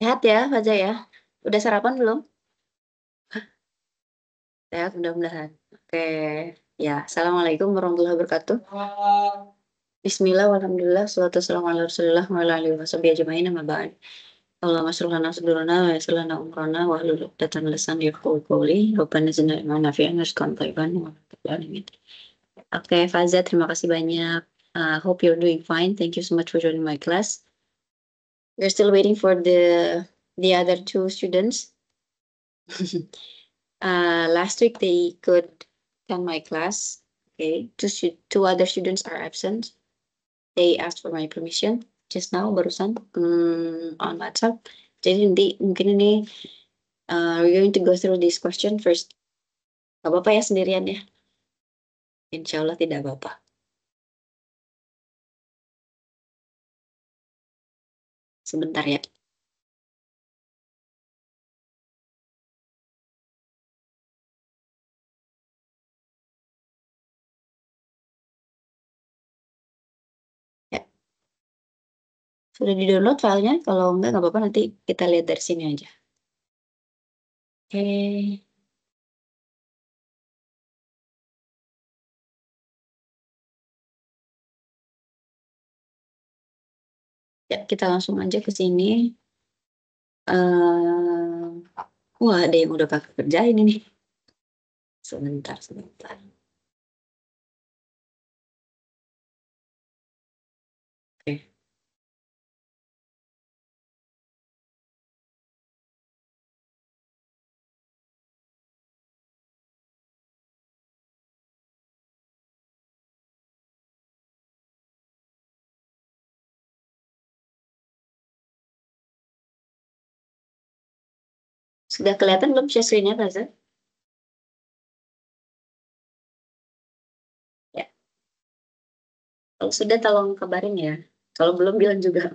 Sehat ya, Faza ya? Udah sarapan belum? Sehat, mudah-mudahan. Oke, ya. Assalamualaikum warahmatullahi wabarakatuh. Bismillah, walhamdulillah, salatu wassalamu ala rasulillah, wa ala alihi wa sahbihi ajma'in, amma ba'd. Allahumma sholli ala sudurana wa yassir lana umrana wa hlul 'uqdatam min lisani yafqahu qawli. Rabbana zidna ilman nafi'an warzuqna thayyiban wa alamin. Oke, Faza, terima kasih banyak. Hope you're doing fine. Thank you so much for joining my class. We're still waiting for the other two students. Last week they could attend my class. Okay, two other students are absent. They asked for my permission just now barusan on WhatsApp. Jadi nanti mungkin ini we're going to go through this question first. Gak apa-apa ya sendirian ya. Insya Allah tidak apa-apa. Sebentar ya. Ya. Sudah di-download filenya? Kalau enggak, nggak apa-apa, nanti kita lihat dari sini aja. Oke. Ya, kita langsung aja ke sini. Wah, ada yang udah kakak kerjain ini. Sebentar, sebentar. Oke. Sudah kelihatan belum share screen-nya, Taza? Ya. Kalau sudah, tolong kabarin ya. Kalau belum, bilang juga.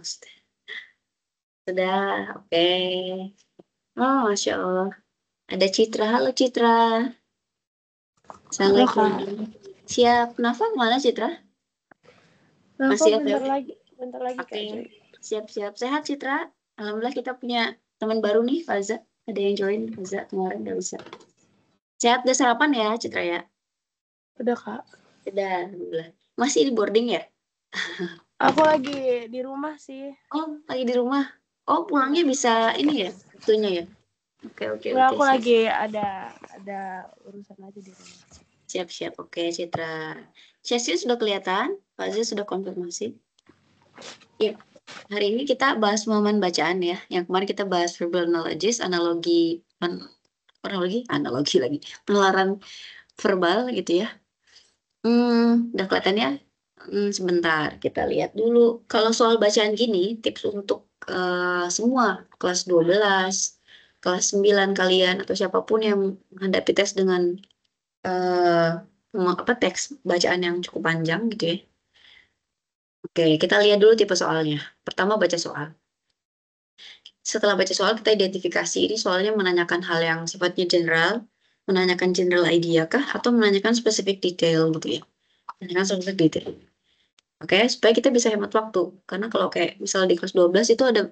Sudah, oke. Oh, Masya Allah. Ada Citra. Halo, Citra. Halo, Assalamualaikum. Kak. Siap. Nafa, mana Citra? Nah, Masih kok oke? bentar lagi Oke. Kak Joy. Siap-siap. Sehat, Citra? Alhamdulillah kita punya teman baru nih, Faza. Ada yang join, Faza. Kemarin nggak bisa. Sehat, udah sarapan ya, Citra ya? Udah, Kak. Udah, Alhamdulillah. Masih di boarding ya? Aku lagi di rumah sih. Oh, lagi di rumah. Oh, pulangnya bisa ini ya, waktunya ya. Oke. Enggak, aku lagi ada urusan aja di rumah. Siap. Oke, Citra. Sesi sudah kelihatan, Pak Zul sudah konfirmasi. Ya, hari ini kita bahas pemahaman bacaan ya. Yang kemarin kita bahas verbal knowledge, analogi lagi, penalaran verbal gitu ya. Udah kelihatan ya? Sebentar, kita lihat dulu. Kalau soal bacaan gini, tips untuk semua kelas 12, kelas 9 kalian atau siapapun yang menghadapi tes dengan teks bacaan yang cukup panjang gitu ya. Oke, kita lihat dulu tipe soalnya. Pertama baca soal. Setelah baca soal kita identifikasi ini soalnya menanyakan hal yang sifatnya general, menanyakan general idea kah atau menanyakan spesifik detail gitu ya. Menanyakan spesifik detail. Oke, supaya kita bisa hemat waktu. Karena kalau kayak misalnya di kelas 12 itu ada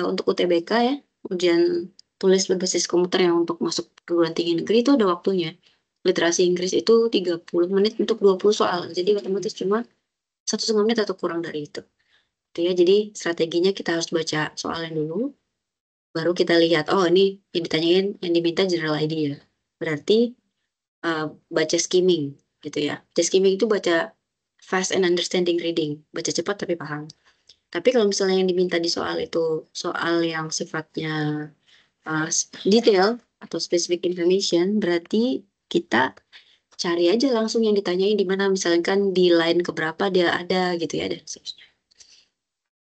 untuk UTBK ya, ujian tulis berbasis komputer yang untuk masuk perguruan tinggi negeri itu ada waktunya. Literasi Inggris itu 30 menit untuk 20 soal. Jadi otomatis cuma 1,5 menit atau kurang dari itu. Gitu ya, jadi strateginya kita harus baca soalnya dulu, baru kita lihat, oh ini yang ditanyain, yang diminta general idea. Berarti baca skimming gitu ya. Baca skimming itu baca fast and understanding reading, baca cepat tapi paham. Tapi kalau misalnya yang diminta di soal itu soal yang sifatnya uh, detail atau specific information, berarti kita cari aja langsung yang ditanyain di mana, misalkan di line keberapa dia ada gitu ya, dan seterusnya.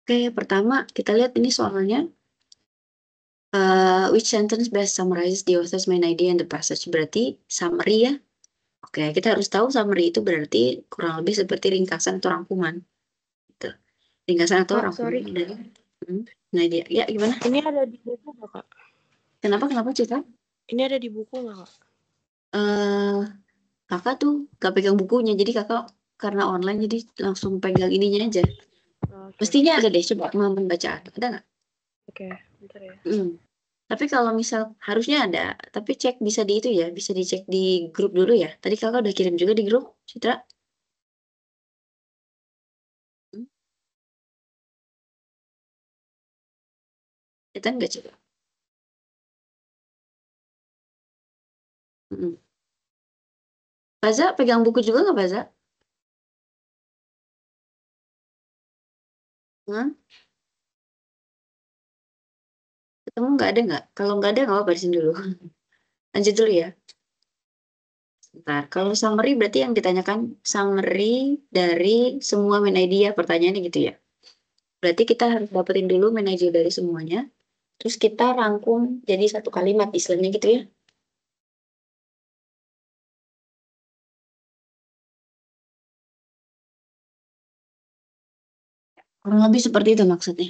Oke, pertama kita lihat ini soalnya. Which sentence best summarizes the author's main idea in the passage? Berarti summary ya. Oke, kita harus tahu summary itu berarti kurang lebih seperti ringkasan atau rangkuman. Gitu. Ringkasan atau Kak, rangkuman sorry. dari nah dia ya gimana? Ini ada di buku nggak, Kak? Kenapa Cita? Ini ada di buku nggak, Kak? Kakak tuh gak pegang bukunya, jadi kakak karena online jadi langsung pegang ininya aja. Oke. Mestinya ada deh, coba pemahaman bacaan. Ada nggak? Oke. Bentar ya. Tapi kalau misal harusnya ada, tapi cek bisa di itu ya, bisa dicek di grup dulu ya. Tadi kakak udah kirim juga di grup, Citra? Hmm, kita nggak coba. Mm-mm. Baza pegang buku juga nggak Baza? Hah? Ketemu nggak ada nggak? Kalau nggak ada nggak apa-apa di sini dulu. Lanjut dulu ya. Bentar. Kalau summary berarti yang ditanyakan summary dari semua main idea pertanyaannya gitu ya. Berarti kita harus dapetin dulu main idea dari semuanya. Terus kita rangkum jadi satu kalimat istilahnya gitu ya. Kurang lebih seperti itu maksudnya.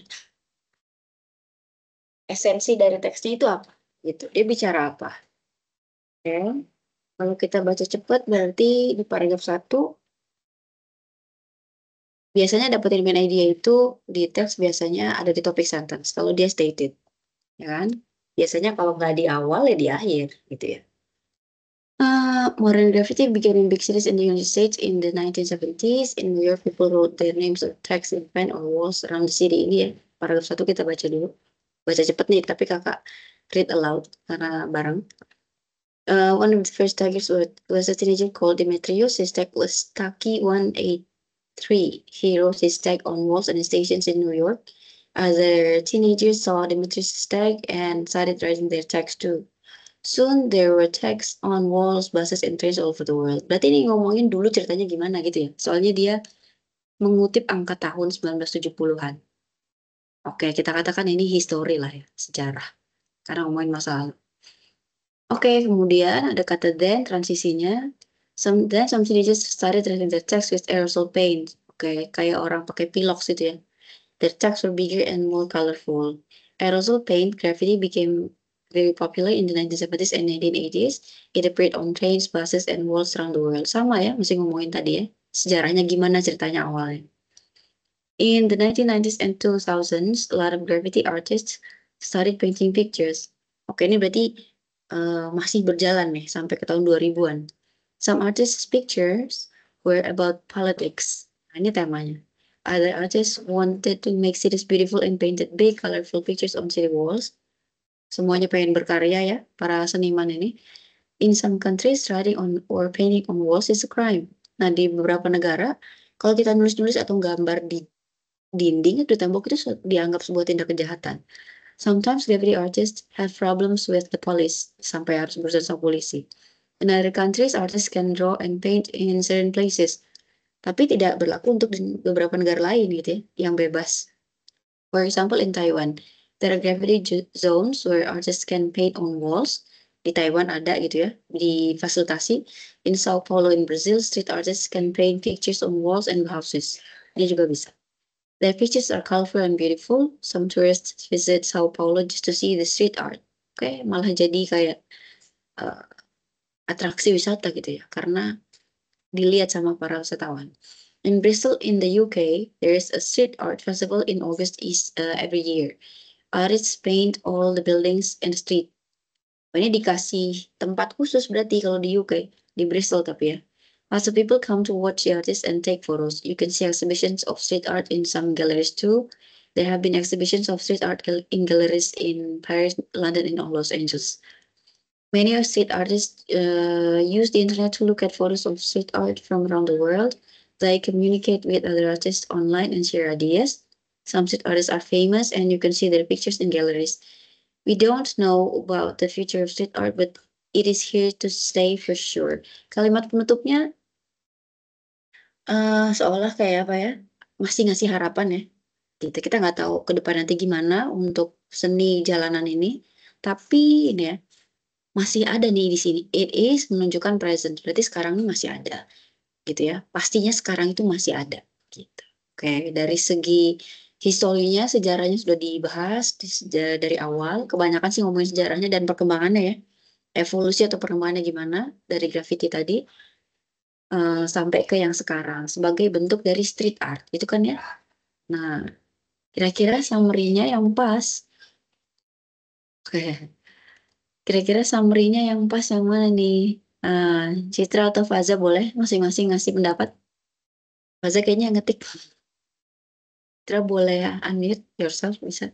Esensi dari teksnya itu apa? Gitu. Dia bicara apa? Oke. Kalau kita baca cepat berarti di paragraf satu biasanya dapetin main idea itu di teks biasanya ada di topik sentence. Kalau dia stated, ya kan? Biasanya kalau nggak di awal ya di akhir gitu ya. Modern graffiti began in big cities in the United States in the 1970s. In New York, people wrote their names on text in pen or walls around the city. Ini ya, paragraf satu kita baca dulu. Baca cepet nih, tapi kakak read aloud karena bareng. One of the first targets was a teenager called Demetrius. His tag was Taki 183. He wrote his tag on walls and stations in New York. Other teenagers saw Demetrius' tag and started writing their tags too. Soon there were tags on walls, buses, and trains all over the world. Berarti ini ngomongin dulu ceritanya gimana gitu ya. Soalnya dia mengutip angka tahun 1970-an. Oke, kita katakan ini history lah ya, sejarah. Karena ngomongin masa lalu. Oke, kemudian ada kata then, transisinya. Some teenagers started writing their text with aerosol paint. Oke, kayak orang pakai pilox gitu ya. Their texts were bigger and more colorful. Aerosol paint graffiti became very popular in the 1970s and 1980s. It appeared on trains, buses, and walls around the world. Sama ya, masih ngomongin tadi ya. Sejarahnya gimana ceritanya awalnya. In the 1990s and 2000s, a lot of graffiti artists started painting pictures. Oke, ini berarti masih berjalan nih sampai ke tahun 2000-an. Some artists' pictures were about politics. Nah, ini temanya. Other artists wanted to make cities beautiful and painted big, colorful pictures on city walls. Semuanya pengen berkarya ya, para seniman ini. In some countries, writing on or painting on walls is a crime. Nah, di beberapa negara, kalau kita nulis-nulis atau gambar di dinding atau tembok itu dianggap sebuah tindak kejahatan. Sometimes graffiti artists have problems with the police, sampai harus berurusan sama polisi. In other countries, artists can draw and paint in certain places, tapi tidak berlaku untuk di beberapa negara lain gitu ya, yang bebas. For example, in Taiwan, there are graffiti zones where artists can paint on walls. Di Taiwan ada gitu ya, difasilitasi. In Sao Paulo in Brazil, street artists can paint pictures on walls and houses. Ini juga bisa. Their pictures are colorful and beautiful. Some tourists visit Sao Paulo just to see the street art. Oke, malah jadi kayak uh, atraksi wisata gitu ya, karena dilihat sama para wisatawan. In Bristol, in the UK, there is a street art festival in August every year. Artists paint all the buildings and the street. Ini dikasih tempat khusus berarti kalau di UK, di Bristol tapi ya. Lots of people come to watch the artists and take photos. You can see exhibitions of street art in some galleries too. There have been exhibitions of street art in galleries in Paris, London, and Los Angeles. Many of street artists use the internet to look at photos of street art from around the world. They communicate with other artists online and share ideas. Some street artists are famous and you can see their pictures in galleries. We don't know about the future of street art, but it is here to stay for sure. Kalimat penutupnya seolah kayak apa ya? Masih ngasih harapan ya. Gitu. Kita nggak tahu ke depan nanti gimana untuk seni jalanan ini. Tapi ini ya, masih ada nih di sini. It is menunjukkan present. Berarti sekarang ini masih ada. Gitu ya. Pastinya sekarang itu masih ada. Gitu. Oke, dari segi historinya, sejarahnya sudah dibahas dari awal. Kebanyakan sih ngomongin sejarahnya dan perkembangannya ya. Evolusi atau perkembangannya gimana dari graffiti tadi sampai ke yang sekarang sebagai bentuk dari street art. Itu kan ya. Nah, kira-kira summary-nya yang pas Oke. Kira-kira summary-nya yang pas yang mana nih? Citra atau Faza boleh masing-masing ngasih pendapat? Faza kayaknya ngetik. Citra boleh ya, unmute yourself bisa.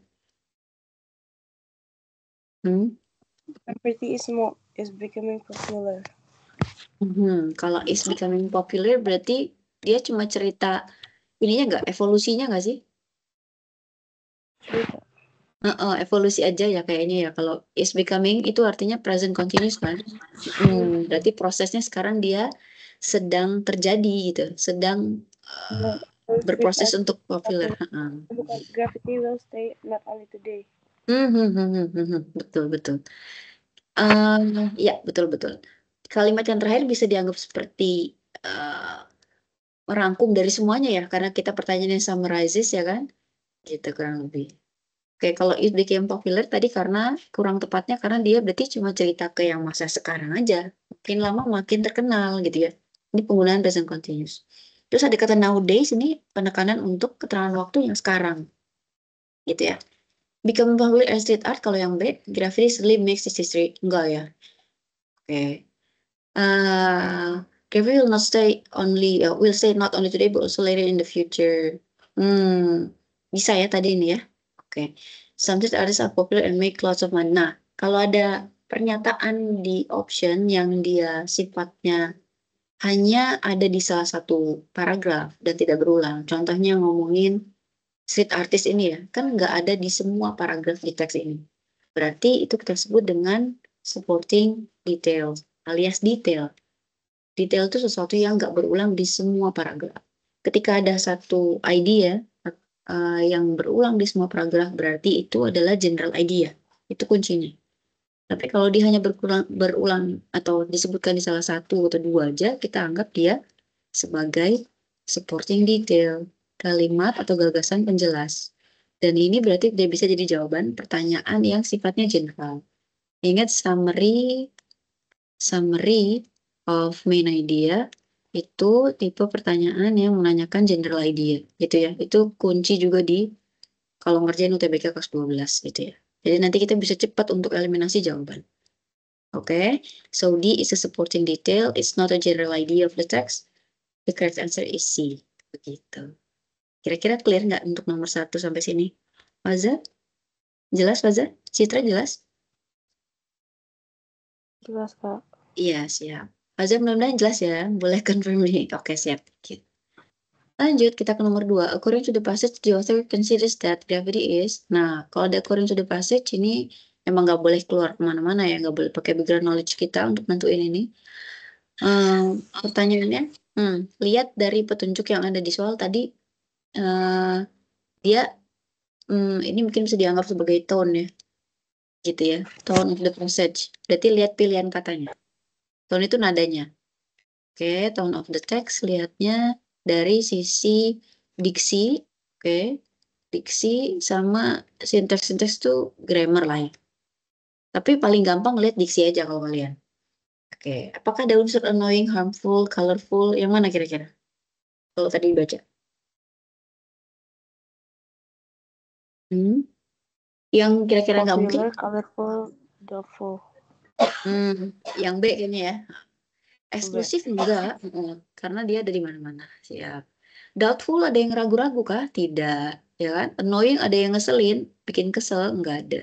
Hmm? Property is becoming popular. Kalau is becoming popular berarti dia cuma cerita ininya nggak, evolusinya nggak sih? Cerita. Evolusi aja ya kayaknya ya. Kalau is becoming itu artinya present continuous kan? Berarti prosesnya sekarang dia sedang terjadi gitu, sedang uh, Street berproses art untuk populer. bukan graffiti will stay not only today. Betul betul. Ya betul betul. Kalimat yang terakhir bisa dianggap seperti uh, merangkum dari semuanya ya, karena kita pertanyaannya summarizes ya kan, gitu kurang lebih. Oke, kalau it became popular tadi karena kurang tepatnya karena dia berarti cuma cerita ke yang masa sekarang aja. Makin lama makin terkenal gitu ya. Ini penggunaan present continuous. Terus ada kata nowadays ini penekanan untuk keterangan waktu yang sekarang gitu ya. Become popular as street art kalau yang B, graffiti suddenly makes this history. Enggak ya. Oke. Graffiti will not stay only, will stay not only today but also later in the future. Bisa ya tadi ini ya. Oke. Some street artists are popular and make lots of money. Nah, kalau ada pernyataan di option yang dia sifatnya hanya ada di salah satu paragraf dan tidak berulang. Contohnya ngomongin street artist ini ya, kan nggak ada di semua paragraf di teks ini. Berarti itu kita sebut dengan supporting details alias detail. Detail itu sesuatu yang nggak berulang di semua paragraf. Ketika ada satu idea yang berulang di semua paragraf, berarti itu adalah general idea. Itu kuncinya. Tapi kalau dia hanya berulang atau disebutkan di salah satu atau dua aja, kita anggap dia sebagai supporting detail, kalimat atau gagasan penjelas. Dan ini berarti dia bisa jadi jawaban pertanyaan yang sifatnya general. Ingat summary of main idea itu tipe pertanyaan yang menanyakan general idea gitu ya. Itu kunci juga di kalau ngerjain UTBK kelas 12 gitu ya. Jadi nanti kita bisa cepat untuk eliminasi jawaban. Oke, so D is a supporting detail. It's not a general idea of the text. The correct answer is C. Begitu. Kira-kira clear nggak untuk nomor 1 sampai sini? Faza? Jelas, Faza? Citra jelas? Jelas, Kak. Iya, siap. Faza mudah-mudahan jelas ya. Boleh confirm nih. Oke, siap. Lanjut, kita ke nomor 2. According to the passage, the author considers that gravity is. Nah, kalau ada according to the passage, ini emang nggak boleh keluar kemana-mana ya. Nggak boleh pakai background knowledge kita untuk nentuin ini. Pertanyaannya, lihat dari petunjuk yang ada di soal tadi, dia ini mungkin bisa dianggap sebagai tone ya, gitu ya. Tone of the passage. Berarti lihat pilihan katanya. Tone itu nadanya. Oke, tone of the text lihatnya dari sisi diksi, oke, diksi sama sinteks-sinteks itu grammar lah ya. Tapi paling gampang lihat diksi aja kalau kalian. Oke, apakah ada unsur annoying, harmful, colorful, yang mana kira-kira? Kalau tadi baca. Hmm? Yang kira-kira nggak mungkin? Popular, colorful, doubtful. Yang B kayaknya ya. Eksklusif enggak, karena dia ada di mana-mana. Siap. Doubtful ada yang ragu-ragu kah? Tidak, ya kan? Annoying ada yang ngeselin, bikin kesel, enggak ada.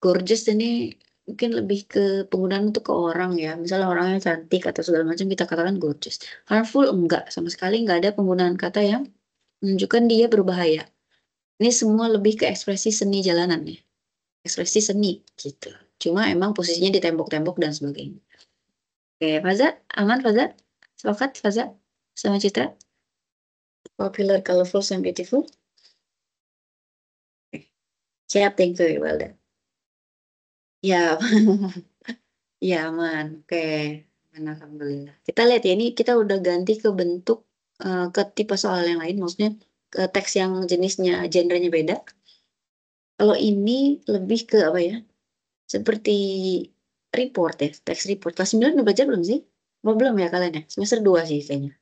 Gorgeous ini mungkin lebih ke penggunaan untuk ke orang ya. Misalnya orangnya cantik atau segala macam kita katakan gorgeous. Harmful enggak, sama sekali enggak ada penggunaan kata yang menunjukkan dia berbahaya. Ini semua lebih ke ekspresi seni jalanan ya. Ekspresi seni gitu. Cuma emang posisinya di tembok-tembok dan sebagainya. Oke, Faza, aman Faza? Sepakat Faza sama Citra? Popular, colorful, and beautiful. Siap, thank you, well done. Ya, ya aman. Oke, aman, alhamdulillah. Kita lihat ya, ini kita udah ganti ke bentuk, ke tipe soal yang lain, maksudnya ke teks yang jenisnya, genrenya beda. Kalau ini lebih ke apa ya? Seperti report ya, teks report. Kelas 9 udah belajar belum sih? Belum ya kalian ya? Semester 2 sih kayaknya.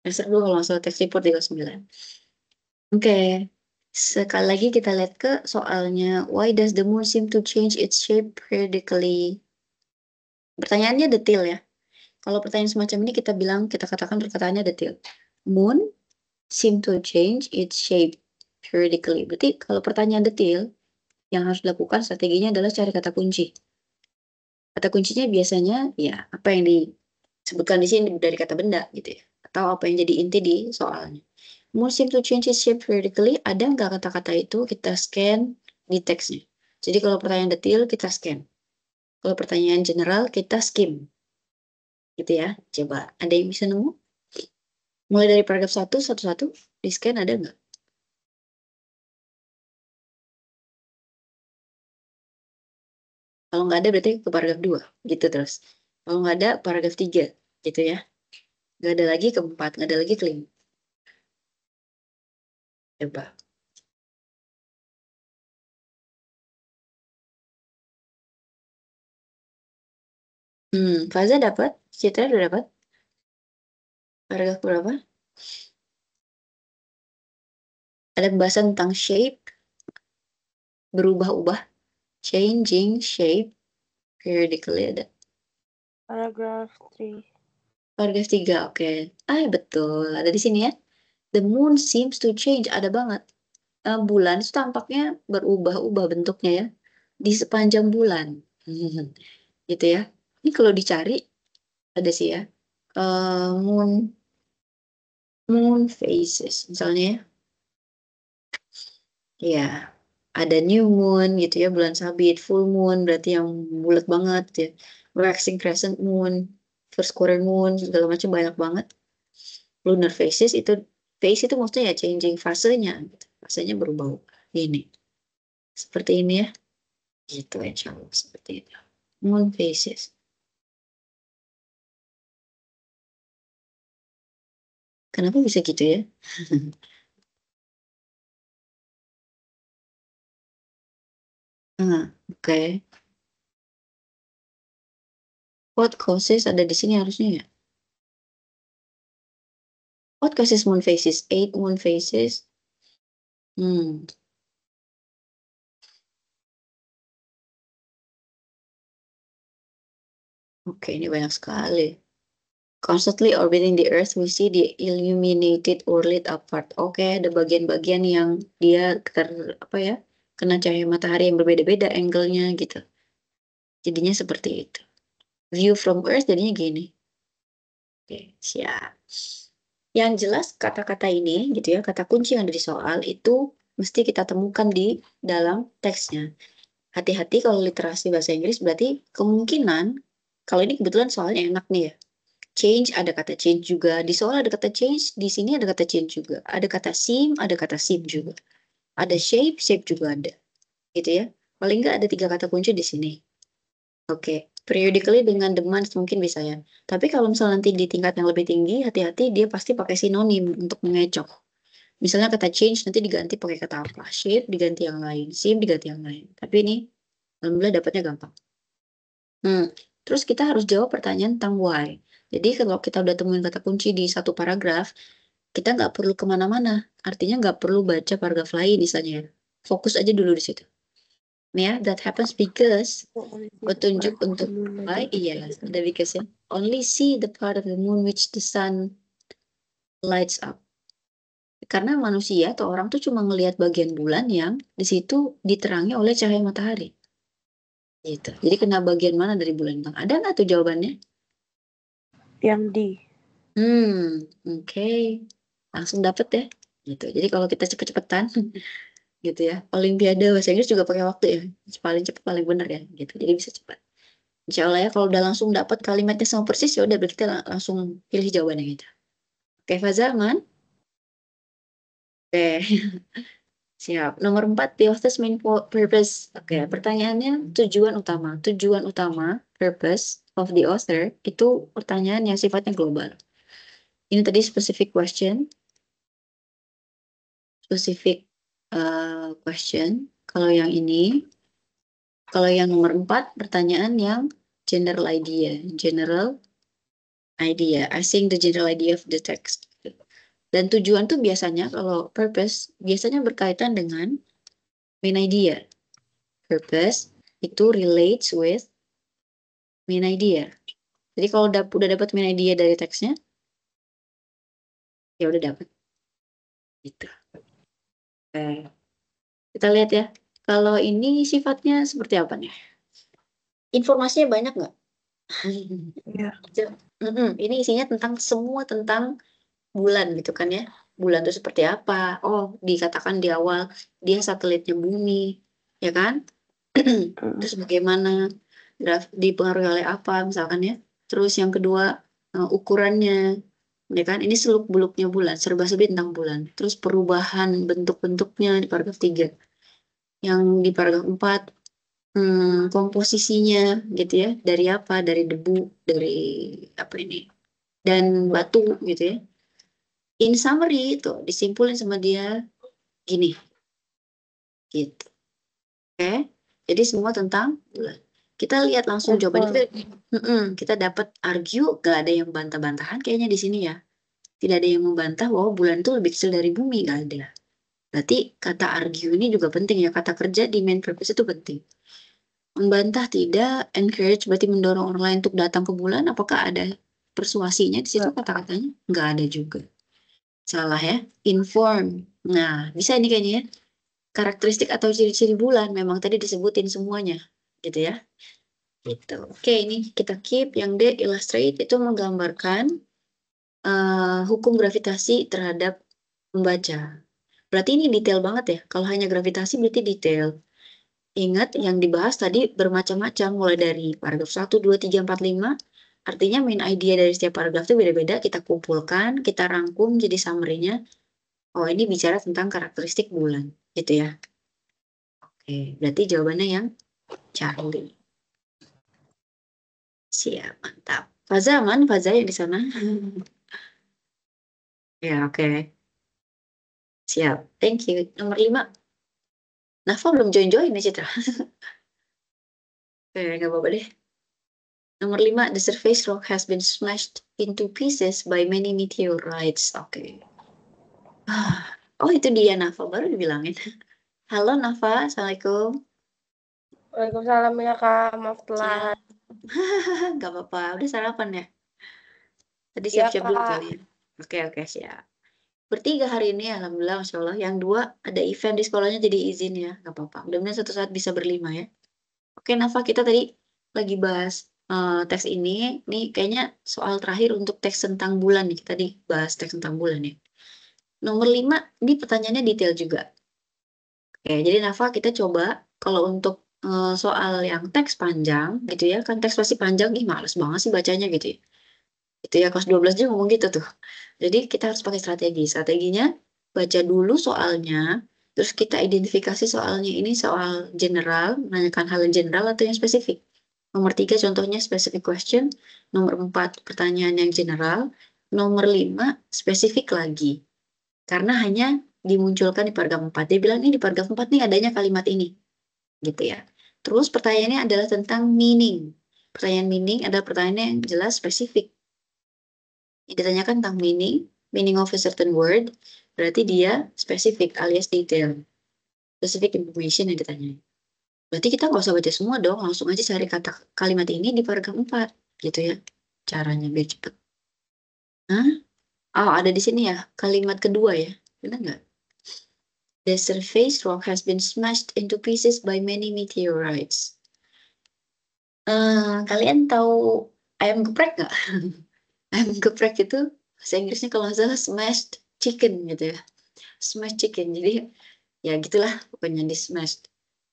Semester 2 kalau nggak salah teks report di kelas 9. Oke. Sekali lagi kita lihat ke soalnya. Why does the moon seem to change its shape periodically? Pertanyaannya detail ya. Kalau pertanyaan semacam ini kita katakan perkataannya detail. Moon seem to change its shape periodically. Berarti kalau pertanyaan detail, yang harus dilakukan strateginya adalah cari kata kunci. Kata kuncinya biasanya ya apa yang disebutkan di sini dari kata benda gitu ya. Atau apa yang jadi inti di soalnya. Moon seem to change its shape periodically. Ada nggak kata-kata itu kita scan di teksnya. Jadi kalau pertanyaan detail kita scan. Kalau pertanyaan general kita skim. Gitu ya. Coba ada yang bisa nemu? Mulai dari paragraf 1 satu-satu di scan ada nggak? Kalau nggak ada berarti ke paragraf 2 gitu terus. Kalau nggak ada paragraf 3 gitu ya. Nggak ada lagi ke 4, nggak ada lagi ke 5. Coba. Faza dapat? Citra udah dapat? Paragraf berapa? Ada pembahasan tentang shape, berubah-ubah, changing shape, periodically ada. Paragraph 3. Paragraf 3, oke. Betul. Ada di sini ya. The moon seems to change. Ada banget. Bulan itu tampaknya berubah-ubah bentuknya ya. Di sepanjang bulan. Gitu ya. Ini kalau dicari, ada sih ya. Moon, moon phases. Misalnya ya. Ya, ada new moon gitu ya, bulan sabit, full moon berarti yang bulat banget ya. Waxing crescent moon, first quarter moon, segala macam banyak banget. Lunar phases itu phase itu maksudnya ya changing fasenya, gitu. Fasenya berubah. Ini seperti ini ya. Gitu insya Allah seperti itu. Moon phases. Kenapa bisa gitu ya? Oke. What causes ada di sini harusnya ya. What causes moon phases? Eight moon phases. Hmm. Oke, ini banyak sekali. Constantly orbiting the Earth, we see the illuminated or lit up part. Oke, ada bagian-bagian yang dia apa ya, kena cahaya matahari yang berbeda-beda angle-nya gitu. Jadinya seperti itu. View from Earth jadinya gini. Oke, siap. Yang jelas kata-kata ini gitu ya, kata kunci yang ada di soal itu mesti kita temukan di dalam teksnya. Hati-hati kalau literasi bahasa Inggris berarti kemungkinan kalau ini kebetulan soalnya enak nih ya. Change, ada kata change juga. Di soal ada kata change, di sini ada kata change juga. Ada kata seem, ada kata seem juga. Ada shape, shape juga ada. Gitu ya. Paling nggak ada 3 kata kunci di sini. Oke. Periodically dengan the months mungkin bisa ya. Tapi kalau misalnya nanti di tingkat yang lebih tinggi, hati-hati dia pasti pakai sinonim untuk mengecoh. Misalnya kata change nanti diganti pakai kata apa? Shape diganti yang lain, seem diganti yang lain. Tapi ini alhamdulillah dapatnya gampang. Terus kita harus jawab pertanyaan tentang why. Jadi kalau kita udah temuin kata kunci di satu paragraf, kita nggak perlu kemana-mana. Artinya nggak perlu baca paragraf lain misalnya. Fokus aja dulu di situ. Nih ya, that happens because petunjuk untuk why, iya, ada because ya. Only see the part of the moon which the sun lights up. Karena manusia atau orang tuh cuma ngelihat bagian bulan yang di situ diterangi oleh cahaya matahari. Gitu. Jadi kena bagian mana dari bulan bintang? Ada nggak tuh jawabannya? Yang D. Oke. Langsung dapet ya. Gitu. Jadi kalau kita cepet-cepetan, gitu ya. Olimpiade bahasa Inggris juga pakai waktu ya. Paling cepet paling bener ya. Gitu. Jadi bisa cepat. Insya Allah ya kalau udah langsung dapat kalimatnya sama persis ya udah berarti kita langsung pilih jawabannya gitu. Oke, Faza, aman? Oke, siap. Nomor 4, the author's main purpose. Oke, pertanyaannya tujuan utama. Tujuan utama, purpose of the author, itu pertanyaan yang sifatnya global. Ini tadi specific question, specific question. Kalau yang ini, kalau yang nomor 4, pertanyaan yang general idea. General idea. I think the general idea of the text. Dan tujuan tuh biasanya kalau purpose biasanya berkaitan dengan main idea. Purpose itu relates with main idea. Jadi kalau udah dapat main idea dari teksnya, ya udah dapat gitu. Oke. Kita lihat ya. Kalau ini sifatnya seperti apa nih? Informasinya banyak nggak? Iya. Ini isinya tentang semua tentang bulan gitu kan ya. Bulan itu seperti apa? Oh, dikatakan di awal dia satelitnya bumi, ya kan? Mm. Terus bagaimana dipengaruhi oleh apa misalkan ya. Terus yang kedua ukurannya, ya kan? Ini seluk-beluknya bulan, serba-serbi tentang bulan. Terus perubahan bentuk-bentuknya di paragraf 3. Yang di paragraf 4 komposisinya gitu ya. Dari apa? Dari debu, dari apa ini? Dan batu gitu ya. In summary itu disimpulin sama dia gini gitu. Oke. Jadi semua tentang bulan. Kita lihat langsung jawabannya kita Betul. kita dapat argue gak ada yang bantah-bantahan kayaknya di sini ya. Tidak ada yang membantah bahwa bulan itu lebih kecil dari bumi, gak ada. Berarti kata argue ini juga penting ya, kata kerja di main purpose itu penting. Membantah tidak, encourage berarti mendorong orang lain untuk datang ke bulan. Apakah ada persuasinya di situ Nggak. kata-katanya? Nggak ada juga. Salah ya. Inform. Nah, bisa ini kayaknya ya. Karakteristik atau ciri-ciri bulan memang tadi disebutin semuanya, gitu ya. Gitu. Oke, ini kita keep. Yang D, illustrate itu menggambarkan hukum gravitasi terhadap membaca. Berarti ini detail banget ya. Kalau hanya gravitasi berarti detail. Ingat yang dibahas tadi bermacam-macam, mulai dari paragraf 1, 2, 3, 4, 5. Artinya main idea dari setiap paragraf itu beda-beda, kita kumpulkan, kita rangkum jadi summary-nya. Oh, ini bicara tentang karakteristik bulan, gitu ya. Oke, berarti jawabannya yang Charlie. Siap, mantap. Faza aman, Faza yang di sana. Ya, oke. Siap, thank you. Nomor 5. Nafa belum join-join nih, Citra. Oke, nggak apa-apa deh. Nomor 5, the surface rock has been smashed into pieces by many meteorites. Oke. Oh, itu dia Nafa, baru dibilangin. Halo Nafa, Assalamualaikum. Waalaikumsalam ya Kak, maaf telat. Siap. Gak apa-apa, udah sarapan ya? Tadi Iya siap-siap dulu Kak. kalian. Oke, oke, siap. Bertiga hari ini, Alhamdulillah, Masya Allah. Yang dua, ada event di sekolahnya jadi izin ya. Gak apa-apa, mudah-mudahan suatu saat bisa berlima ya. Oke, Nafa, kita tadi lagi bahas teks ini. Nih, kayaknya soal terakhir untuk teks tentang bulan nih. Kita tadi bahas teks tentang bulan ya. Nomor 5, ini pertanyaannya detail juga. Oke, jadi Nafa kita coba kalau untuk soal yang teks panjang gitu ya, kan teks pasti panjang, ih males banget sih bacanya gitu ya. Itu ya kelas 12 juga ngomong gitu tuh. Jadi kita harus pakai strategi. Strateginya baca dulu soalnya, terus kita identifikasi soalnya ini soal general, menanyakan hal yang general atau yang spesifik. Nomor 3 contohnya specific question, nomor 4 pertanyaan yang general, nomor 5 spesifik lagi. Karena hanya dimunculkan di paragraf 4. Dia bilang, ini di paragraf 4 nih adanya kalimat ini. Gitu ya. Terus pertanyaannya adalah tentang meaning. Pertanyaan meaning adalah pertanyaan yang jelas spesifik. Ditanyakan tentang meaning of a certain word, berarti dia spesifik alias detail. Specific information yang ditanya. Berarti kita nggak usah baca semua dong, langsung aja cari kata kalimat ini di paragraf 4. Gitu ya. Caranya biar cepet. Hah? Oh, ada di sini ya. Kalimat kedua ya. Benar nggak? The surface rock has been smashed into pieces by many meteorites. Kalian tahu ayam geprek nggak? Ayam geprek itu bahasa Inggrisnya kalau nggak salah smashed chicken gitu ya. Smashed chicken. Jadi ya gitulah pokoknya di smashed.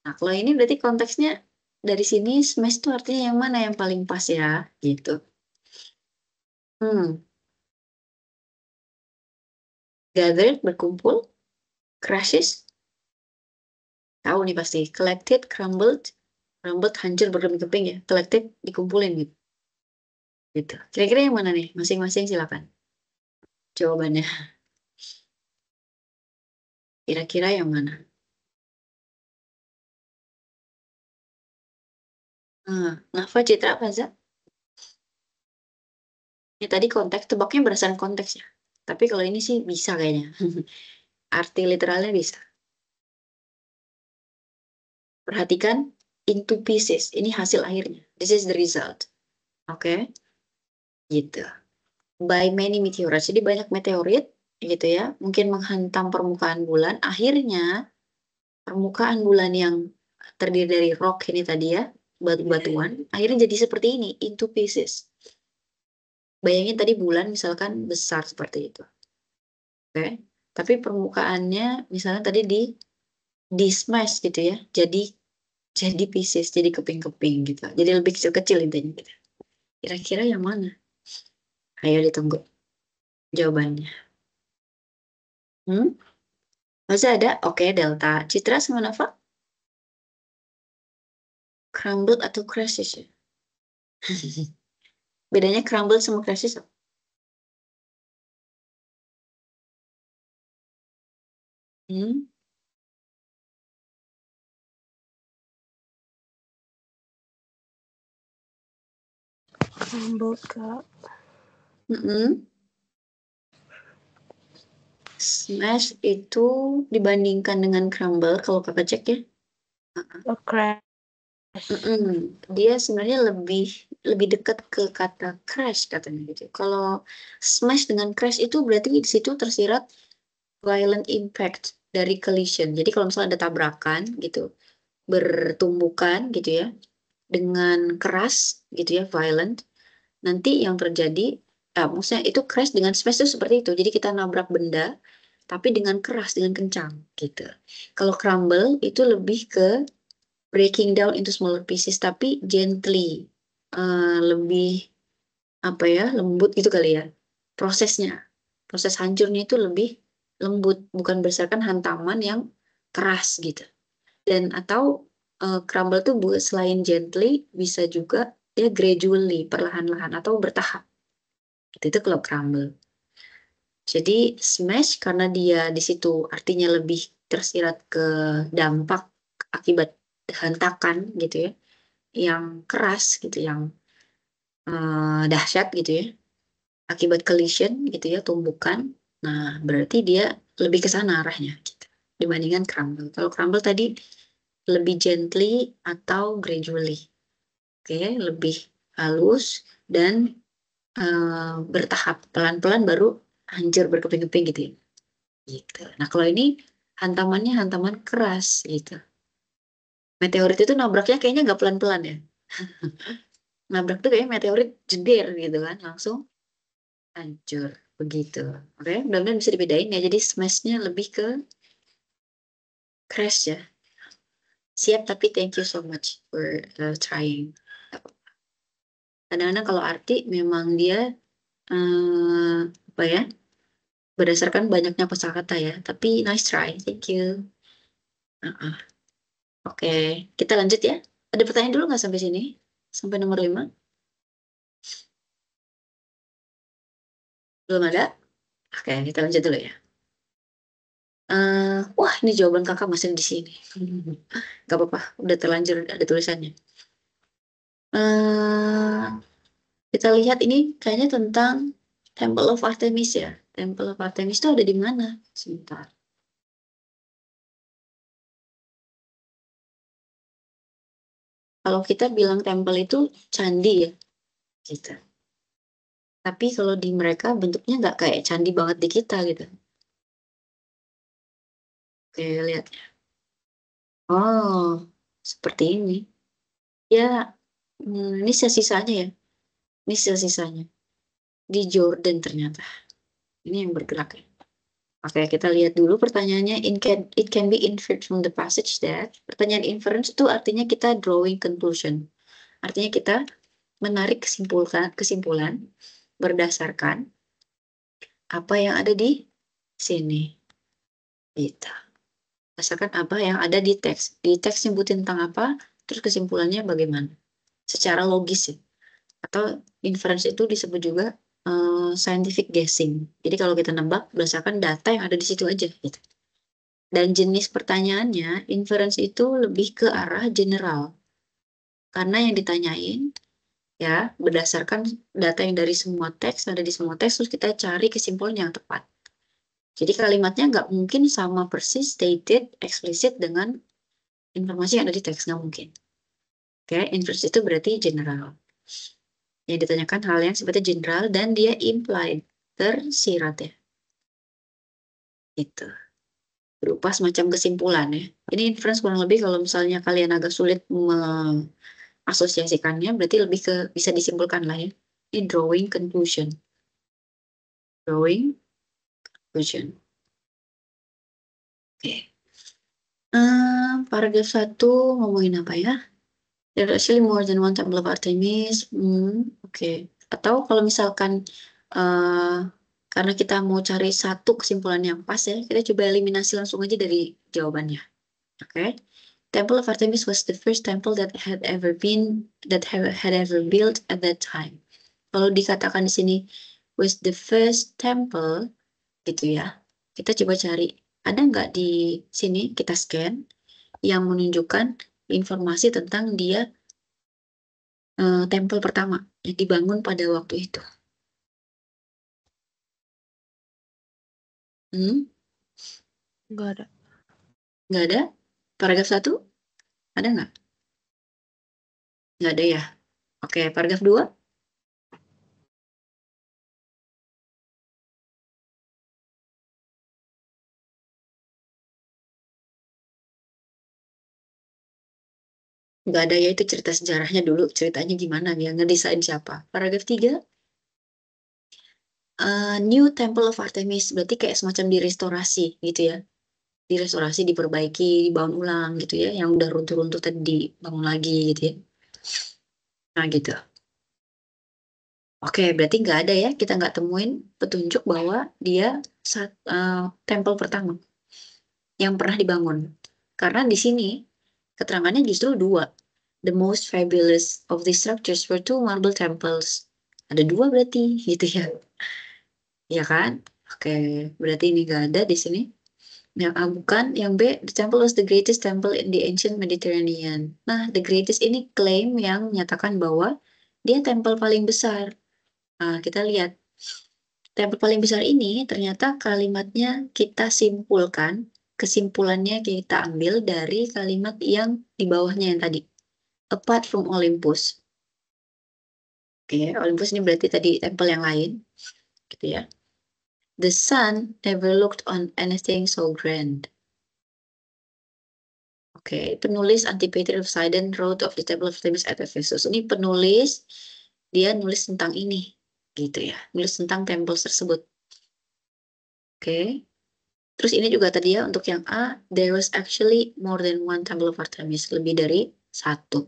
Nah, kalau ini berarti konteksnya dari sini smash itu artinya yang mana yang paling pas ya gitu. Hmm, gathered berkumpul, crashes tahu nih pasti. Collected, crumbled, crumbled hancur berkeping-keping ya. Collected dikumpulin gitu. Gitu. Kira-kira yang mana nih? Masing-masing silakan. Jawabannya. Kira-kira yang mana? Nafa, Citra, apa, Za? Ya tadi konteks, tebaknya berdasarkan konteks ya. Tapi kalau ini sih bisa kayaknya. Arti literalnya bisa. Perhatikan into pieces. Ini hasil akhirnya. This is the result. Oke, gitu. By many meteorites. Jadi banyak meteorit gitu ya. Mungkin menghantam permukaan bulan. Akhirnya permukaan bulan yang terdiri dari rock ini tadi ya, batu-batuan, akhirnya jadi seperti ini, into pieces. Bayangin tadi bulan misalkan besar seperti itu. Oke. Tapi permukaannya misalnya tadi di smash gitu ya. Jadi pieces, jadi keping-keping gitu. Jadi lebih kecil-kecil intinya gitu. Kira-kira yang mana? Ayo ditunggu jawabannya. Hmm? Masih ada? Oke, delta. Citra sama Nova? Crumbled atau crashes ya? Bedanya crumbled sama crashes apa? Hmm? Humble Kak. Mm-mm. Smash itu dibandingkan dengan crumble, kalau kakak cek ya, Oh, crash. dia sebenarnya lebih lebih dekat ke kata crash katanya gitu. Kalau smash dengan crash itu berarti di situ tersirat violent impact dari collision. Jadi kalau misalnya ada tabrakan gitu, bertumbukan gitu ya, dengan keras gitu ya, violent, nanti yang terjadi, maksudnya itu crash dengan smash itu seperti itu. Jadi kita nabrak benda, tapi dengan keras, dengan kencang gitu. Kalau crumble itu lebih ke breaking down into smaller pieces, tapi gently. Lebih apa ya, lembut gitu kali ya. Prosesnya, proses hancurnya itu lebih lembut, bukan berdasarkan hantaman yang keras gitu. Dan atau crumble tuh selain gently, bisa juga dia gradually, perlahan-lahan atau bertahap. Itu kalau crumble. Jadi smash karena dia di situ artinya lebih tersirat ke dampak akibat hentakan gitu ya, yang keras gitu, yang dahsyat gitu ya, akibat collision gitu ya, tumbukan. Nah, berarti dia lebih ke sana arahnya gitu, dibandingkan crumble. Kalau crumble tadi lebih gently atau gradually, oke, lebih halus dan bertahap, pelan-pelan baru hancur berkeping-keping gitu ya. Gitu. Nah, kalau ini hantamannya hantaman keras gitu. Meteorit itu nabraknya kayaknya nggak pelan-pelan ya. Nabrak tuh kayaknya meteorit jeder gitu kan, langsung hancur begitu. Oke, mudah-mudahan bisa dibedain ya. Jadi smashnya lebih ke crash ya. Siap, tapi thank you so much for trying. Kadang-kadang kalau arti memang dia eh, apa ya, berdasarkan banyaknya kosakata ya. Tapi nice try, thank you. Uh-uh. Oke, kita lanjut ya. Ada pertanyaan dulu nggak sampai sini? Sampai nomor 5? Belum ada? Oke, kita lanjut dulu ya. Wah, ini jawaban kakak masih di sini. Gak apa-apa, udah terlanjur ada tulisannya. eh Kita lihat ini kayaknya tentang Temple of Artemis ya. Temple of Artemis itu ada di mana? Sebentar. Kalau kita bilang temple itu candi ya, kita. Tapi kalau di mereka bentuknya nggak kayak candi banget di kita gitu. Oke, lihat. Oh, seperti ini. Ya, ini sisa-sisanya ya. Ini sisa-sisanya. Di Jordan ternyata. Ini yang bergerak ya. Oke, kita lihat dulu pertanyaannya. It can be inferred from the passage that. Pertanyaan inference itu artinya kita drawing conclusion. Artinya kita menarik kesimpulan berdasarkan apa yang ada di sini. Gitu. Berdasarkan apa yang ada di teks. Di teks nyebutin tentang apa, terus kesimpulannya bagaimana. Secara logis ya. Atau inference itu disebut juga scientific guessing. Jadi kalau kita nebak berdasarkan data yang ada di situ aja gitu. Dan jenis pertanyaannya, inference itu lebih ke arah general. Karena yang ditanyain Ya, berdasarkan data yang dari semua teks, ada di semua teks, terus kita cari kesimpulan yang tepat. Jadi kalimatnya nggak mungkin sama persis stated, explicit dengan informasi yang ada di teks, nggak mungkin. Oke, inverse itu berarti general. Yang ditanyakan hal yang sifatnya general dan dia implied, tersirat ya. Itu. Berupa semacam kesimpulan ya. Ini inference kurang lebih kalau misalnya kalian agak sulit mengasosiasikannya, berarti lebih ke bisa disimpulkan lah ya. Ini drawing conclusion. Drawing conclusion. Oke. Paragraf 1 ngomongin apa ya? There are actually more than one temple of Artemis. Oke. Atau kalau misalkan eh karena kita mau cari satu kesimpulan yang pas ya, kita coba eliminasi langsung aja dari jawabannya. Oke. Temple of Artemis was the first temple that had ever built at that time. Kalau dikatakan di sini was the first temple gitu ya. Kita coba cari ada nggak di sini kita scan yang menunjukkan informasi tentang dia tempel pertama yang dibangun pada waktu itu. Hmm, Enggak ada. nggak ada. Paragraf 1 ada nggak? Nggak ada ya. Oke, paragraf 2 nggak ada ya, itu cerita sejarahnya dulu. Ceritanya gimana ya, ngedesain siapa. Paragraf 3 New Temple of Artemis berarti kayak semacam direstorasi gitu ya. Direstorasi, diperbaiki, dibangun ulang gitu ya. Yang udah runtuh-runtuh tadi dibangun lagi gitu ya. Nah gitu. Oke, berarti nggak ada ya. Kita nggak temuin petunjuk bahwa dia temple pertama yang pernah dibangun. Karena di sini keterangannya justru dua. The most fabulous of these structures were two marble temples. Ada dua berarti gitu ya. Ya kan? Oke, berarti ini nggak ada di sini. Yang A bukan, yang B, the temple was the greatest temple in the ancient Mediterranean. Nah, the greatest ini klaim yang menyatakan bahwa dia temple paling besar. Nah, kita lihat. Temple paling besar ini ternyata kalimatnya kita simpulkan, kesimpulannya kita ambil dari kalimat yang di bawahnya yang tadi. Apart from Olympus. Oke, Olympus ini berarti tadi temple yang lain, gitu ya. The sun never looked on anything so grand. Oke, penulis Antipater of Sidon wrote of the Temple of Artemis at Ephesus. Ini penulis, dia nulis tentang ini, gitu ya. Nulis tentang temple tersebut. Oke. Terus ini juga tadi ya untuk yang A, there was actually more than one Temple of Artemis, lebih dari satu.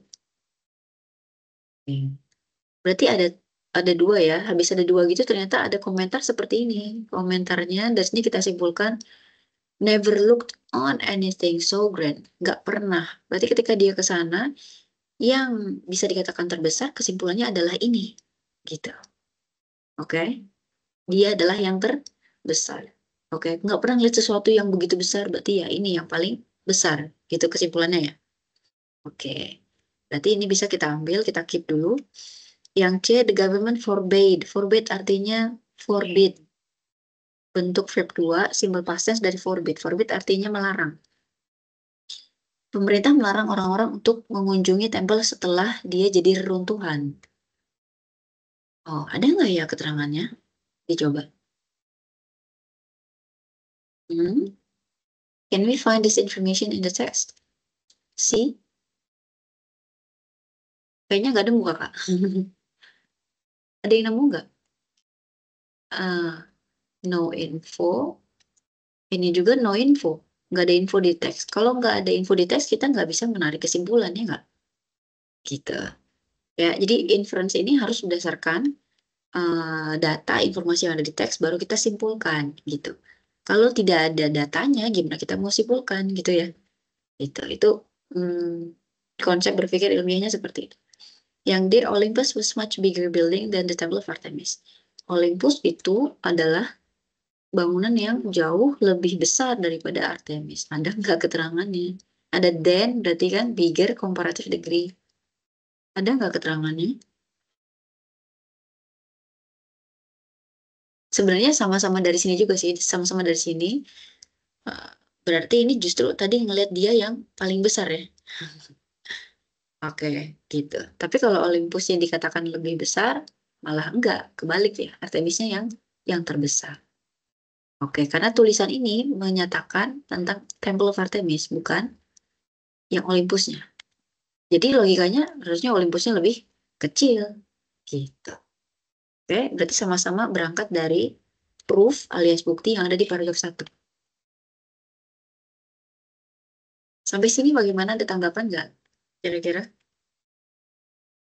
Berarti ada dua ya. Habis ada dua gitu ternyata ada komentar seperti ini. Komentarnya dari sini kita simpulkan never looked on anything so grand. Nggak pernah. Berarti ketika dia ke sana, yang bisa dikatakan terbesar kesimpulannya adalah ini. Gitu. Oke. Dia adalah yang terbesar. Oke. Nggak pernah lihat sesuatu yang begitu besar. Berarti ya ini yang paling besar. Gitu kesimpulannya ya. Oke. Berarti ini bisa kita ambil, kita keep dulu. Yang C, the government forbade. Forbade artinya forbid. Bentuk verb 2, simple past tense dari forbid. Forbid artinya melarang. Pemerintah melarang orang-orang untuk mengunjungi tempel setelah dia jadi reruntuhan. Oh, ada nggak ya keterangannya? Dicoba. Hmm? Can we find this information in the text? See? Kayaknya nggak nemu kakak. Ada yang nemu nggak? Ah, no info. Ini juga no info. Nggak ada info di teks. Kalau nggak ada info di teks, kita nggak bisa menarik kesimpulan, ya nggak? Gitu. Ya, jadi inference ini harus berdasarkan data, informasi yang ada di teks, baru kita simpulkan, gitu. Kalau tidak ada datanya, gimana kita mau simpulkan, gitu ya? Itu konsep berpikir ilmiahnya seperti itu. Yang D, Olympus was much bigger building than the Temple of Artemis. Olympus itu adalah bangunan yang jauh lebih besar daripada Artemis. Ada nggak keterangannya? Ada than, berarti kan bigger comparative degree. Ada nggak keterangannya? Sebenarnya sama-sama dari sini juga sih, sama-sama dari sini. Eh, Berarti ini justru tadi ngelihat dia yang paling besar ya. Oke, gitu. Tapi kalau Olympusnya dikatakan lebih besar, malah enggak, kebalik ya. Artemisnya yang terbesar. Oke, karena tulisan ini menyatakan tentang Temple of Artemis, bukan yang Olympusnya. Jadi logikanya harusnya Olympusnya lebih kecil, gitu. Oke, berarti sama-sama berangkat dari proof alias bukti yang ada di paragraf 1. Sampai sini bagaimana, ada tanggapan nggak? Kira-kira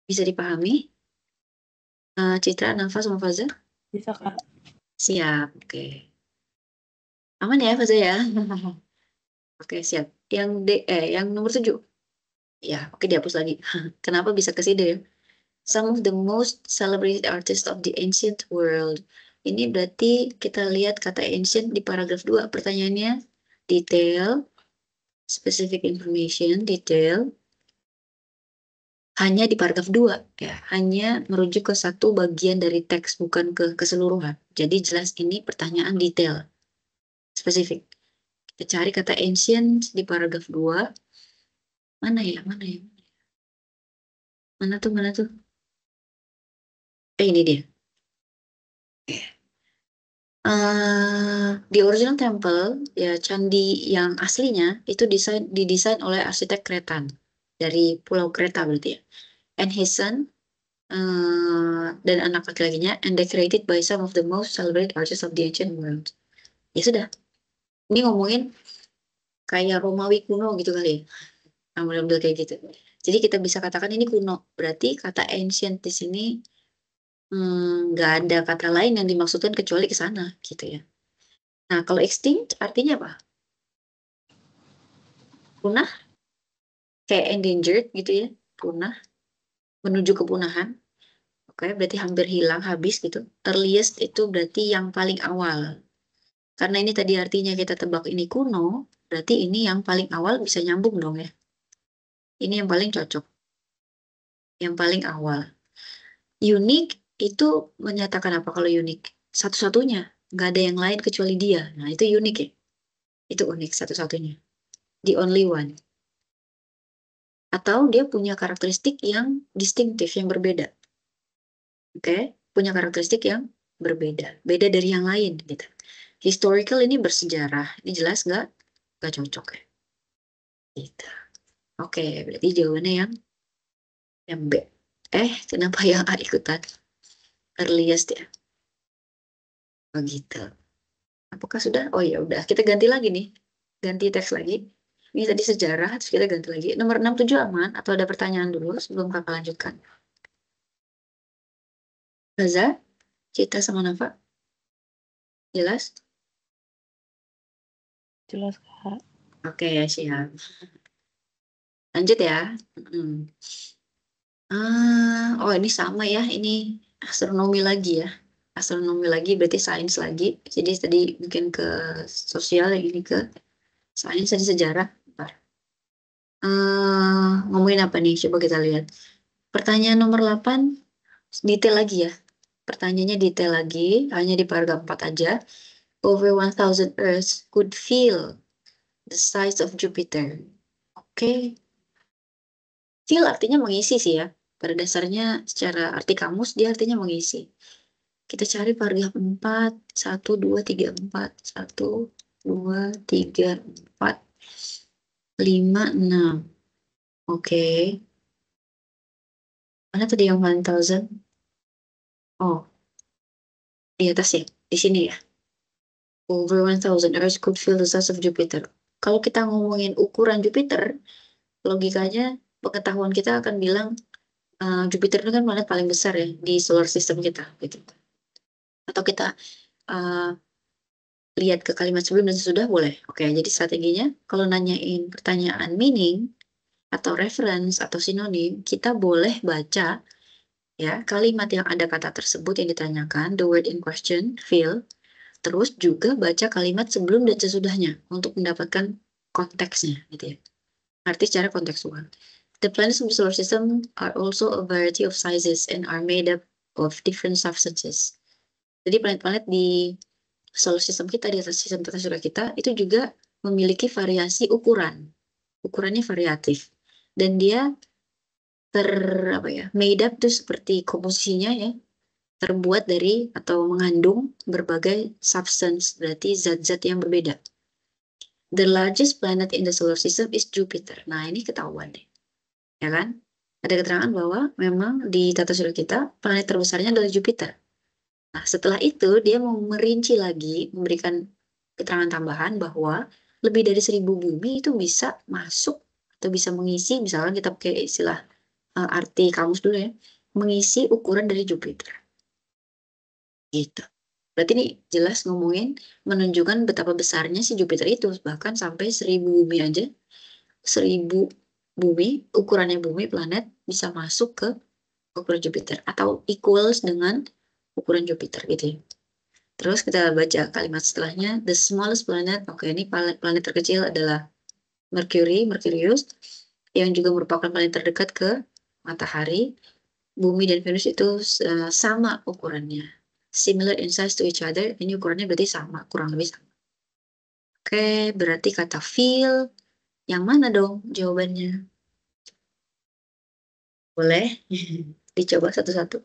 bisa dipahami? Citra, Nafa, sama Faza? Bisa Kak. Siap, oke. Aman ya Faza ya? Oke, siap. Yang nomor 7. Ya, oke dihapus lagi. Kenapa bisa ke sini ya? Some of the most celebrated artists of the ancient world. Ini berarti kita lihat kata ancient di paragraf 2. Pertanyaannya detail, specific information, detail. Hanya di paragraf 2 ya, hanya merujuk ke satu bagian dari teks, bukan ke keseluruhan. Jadi jelas ini pertanyaan detail, spesifik. Kita cari kata ancient di paragraf 2. Mana ya, mana ya? Mana tuh, mana tuh? Ini dia. Di original temple, ya candi yang aslinya itu didesain oleh arsitek Kretan dari Pulau Kreta berarti ya. And his son, dan anak laki-lakinya, and decorated by some of the most celebrated artists of the ancient world. Ya sudah, ini ngomongin kayak Romawi kuno gitu kali ya. Ambil-ambil kayak gitu. Jadi kita bisa katakan ini kuno. Berarti kata ancient di sini nggak ada kata lain yang dimaksudkan kecuali ke sana gitu ya. Nah, kalau extinct artinya apa? Punah, kayak endangered gitu ya. Punah, menuju kepunahan. Oke, berarti hampir hilang, habis gitu. Earliest itu berarti yang paling awal. Karena ini tadi artinya kita tebak ini kuno, berarti ini yang paling awal bisa nyambung dong ya. Ini yang paling cocok, yang paling awal. Unik itu menyatakan apa kalau unik? Satu-satunya, nggak ada yang lain kecuali dia. Nah, itu unik ya. Itu unik satu-satunya. The only one. Atau dia punya karakteristik yang distintif, yang berbeda. Oke, punya karakteristik yang berbeda. Beda dari yang lain gitu. Historical ini bersejarah. Ini jelas nggak cocok ya. Gitu. Oke, berarti jawabannya yang B. Kenapa yang A ikutan? Earliest ya. Begitu. Apakah sudah? Oh ya udah, kita ganti lagi nih. Ganti teks lagi. Ini tadi sejarah, terus kita ganti lagi. Nomor 6 7 aman atau ada pertanyaan dulu sebelum kakak lanjutkan? Gaza, Cita sama Nafa, jelas? Jelas Kak. Oke ya, siap. Lanjut ya. Hmm. Oh ini sama ya, ini astronomi lagi ya. Astronomi lagi berarti sains lagi. Jadi tadi mungkin ke sosial, yang ini ke sains, tadi sejarah. Bentar. Ngomongin apa nih? Coba kita lihat. Pertanyaan nomor 8 detail lagi ya. Pertanyaannya detail lagi, hanya di paragraf 4 aja. Over 1000 Earths could feel the size of Jupiter. Oke, feel artinya mengisi sih ya. Pada dasarnya secara arti kamus dia artinya mengisi. Kita cari paragraf 4, 1, 2, 3, 4. 1, 2, 3, 4, 5, 6. Oke, mana tadi yang 1000? Oh, di atas ya, di sini ya. Over 1000 Earths could feel the size of Jupiter. Kalau kita ngomongin ukuran Jupiter, logikanya pengetahuan kita akan bilang Jupiter itu kan planet paling besar ya di solar system kita gitu. Atau kita uh, lihat ke kalimat sebelum dan sesudah boleh. Oke, jadi strateginya kalau nanyain pertanyaan meaning atau reference atau sinonim, kita boleh baca ya kalimat yang ada kata tersebut yang ditanyakan, the word in question, feel, terus juga baca kalimat sebelum dan sesudahnya untuk mendapatkan konteksnya gitu ya. Arti secara kontekstual. The planets of the solar system are also a variety of sizes and are made up of different substances. Jadi planet-planet di solar system kita, di atas sistem tata surya kita, itu juga memiliki variasi ukuran. Ukurannya variatif. Dan dia apa ya, made up tuh seperti komposisinya ya, terbuat dari atau mengandung berbagai substance, berarti zat-zat yang berbeda. The largest planet in the solar system is Jupiter. Nah, ini ketahuan deh, ya kan? Ada keterangan bahwa memang di tata surya kita, planet terbesarnya adalah Jupiter. Nah, setelah itu dia mau merinci lagi, memberikan keterangan tambahan bahwa lebih dari 1.000 bumi itu bisa masuk atau bisa mengisi, misalnya kita pakai istilah arti kamus dulu ya, mengisi ukuran dari Jupiter. Gitu. Berarti ini jelas ngomongin menunjukkan betapa besarnya si Jupiter itu, bahkan sampai 1.000 bumi aja, 1.000 bumi, ukurannya bumi planet bisa masuk ke ukuran Jupiter atau equals dengan ukuran Jupiter gitu ya. Terus kita baca kalimat setelahnya, the smallest planet, oke ini planet terkecil adalah Merkurius, yang juga merupakan planet terdekat ke matahari. Bumi dan Venus itu sama ukurannya. Similar in size to each other, ini ukurannya berarti sama, kurang lebih sama. Oke, berarti kata feel, yang mana dong jawabannya? Boleh dicoba satu-satu.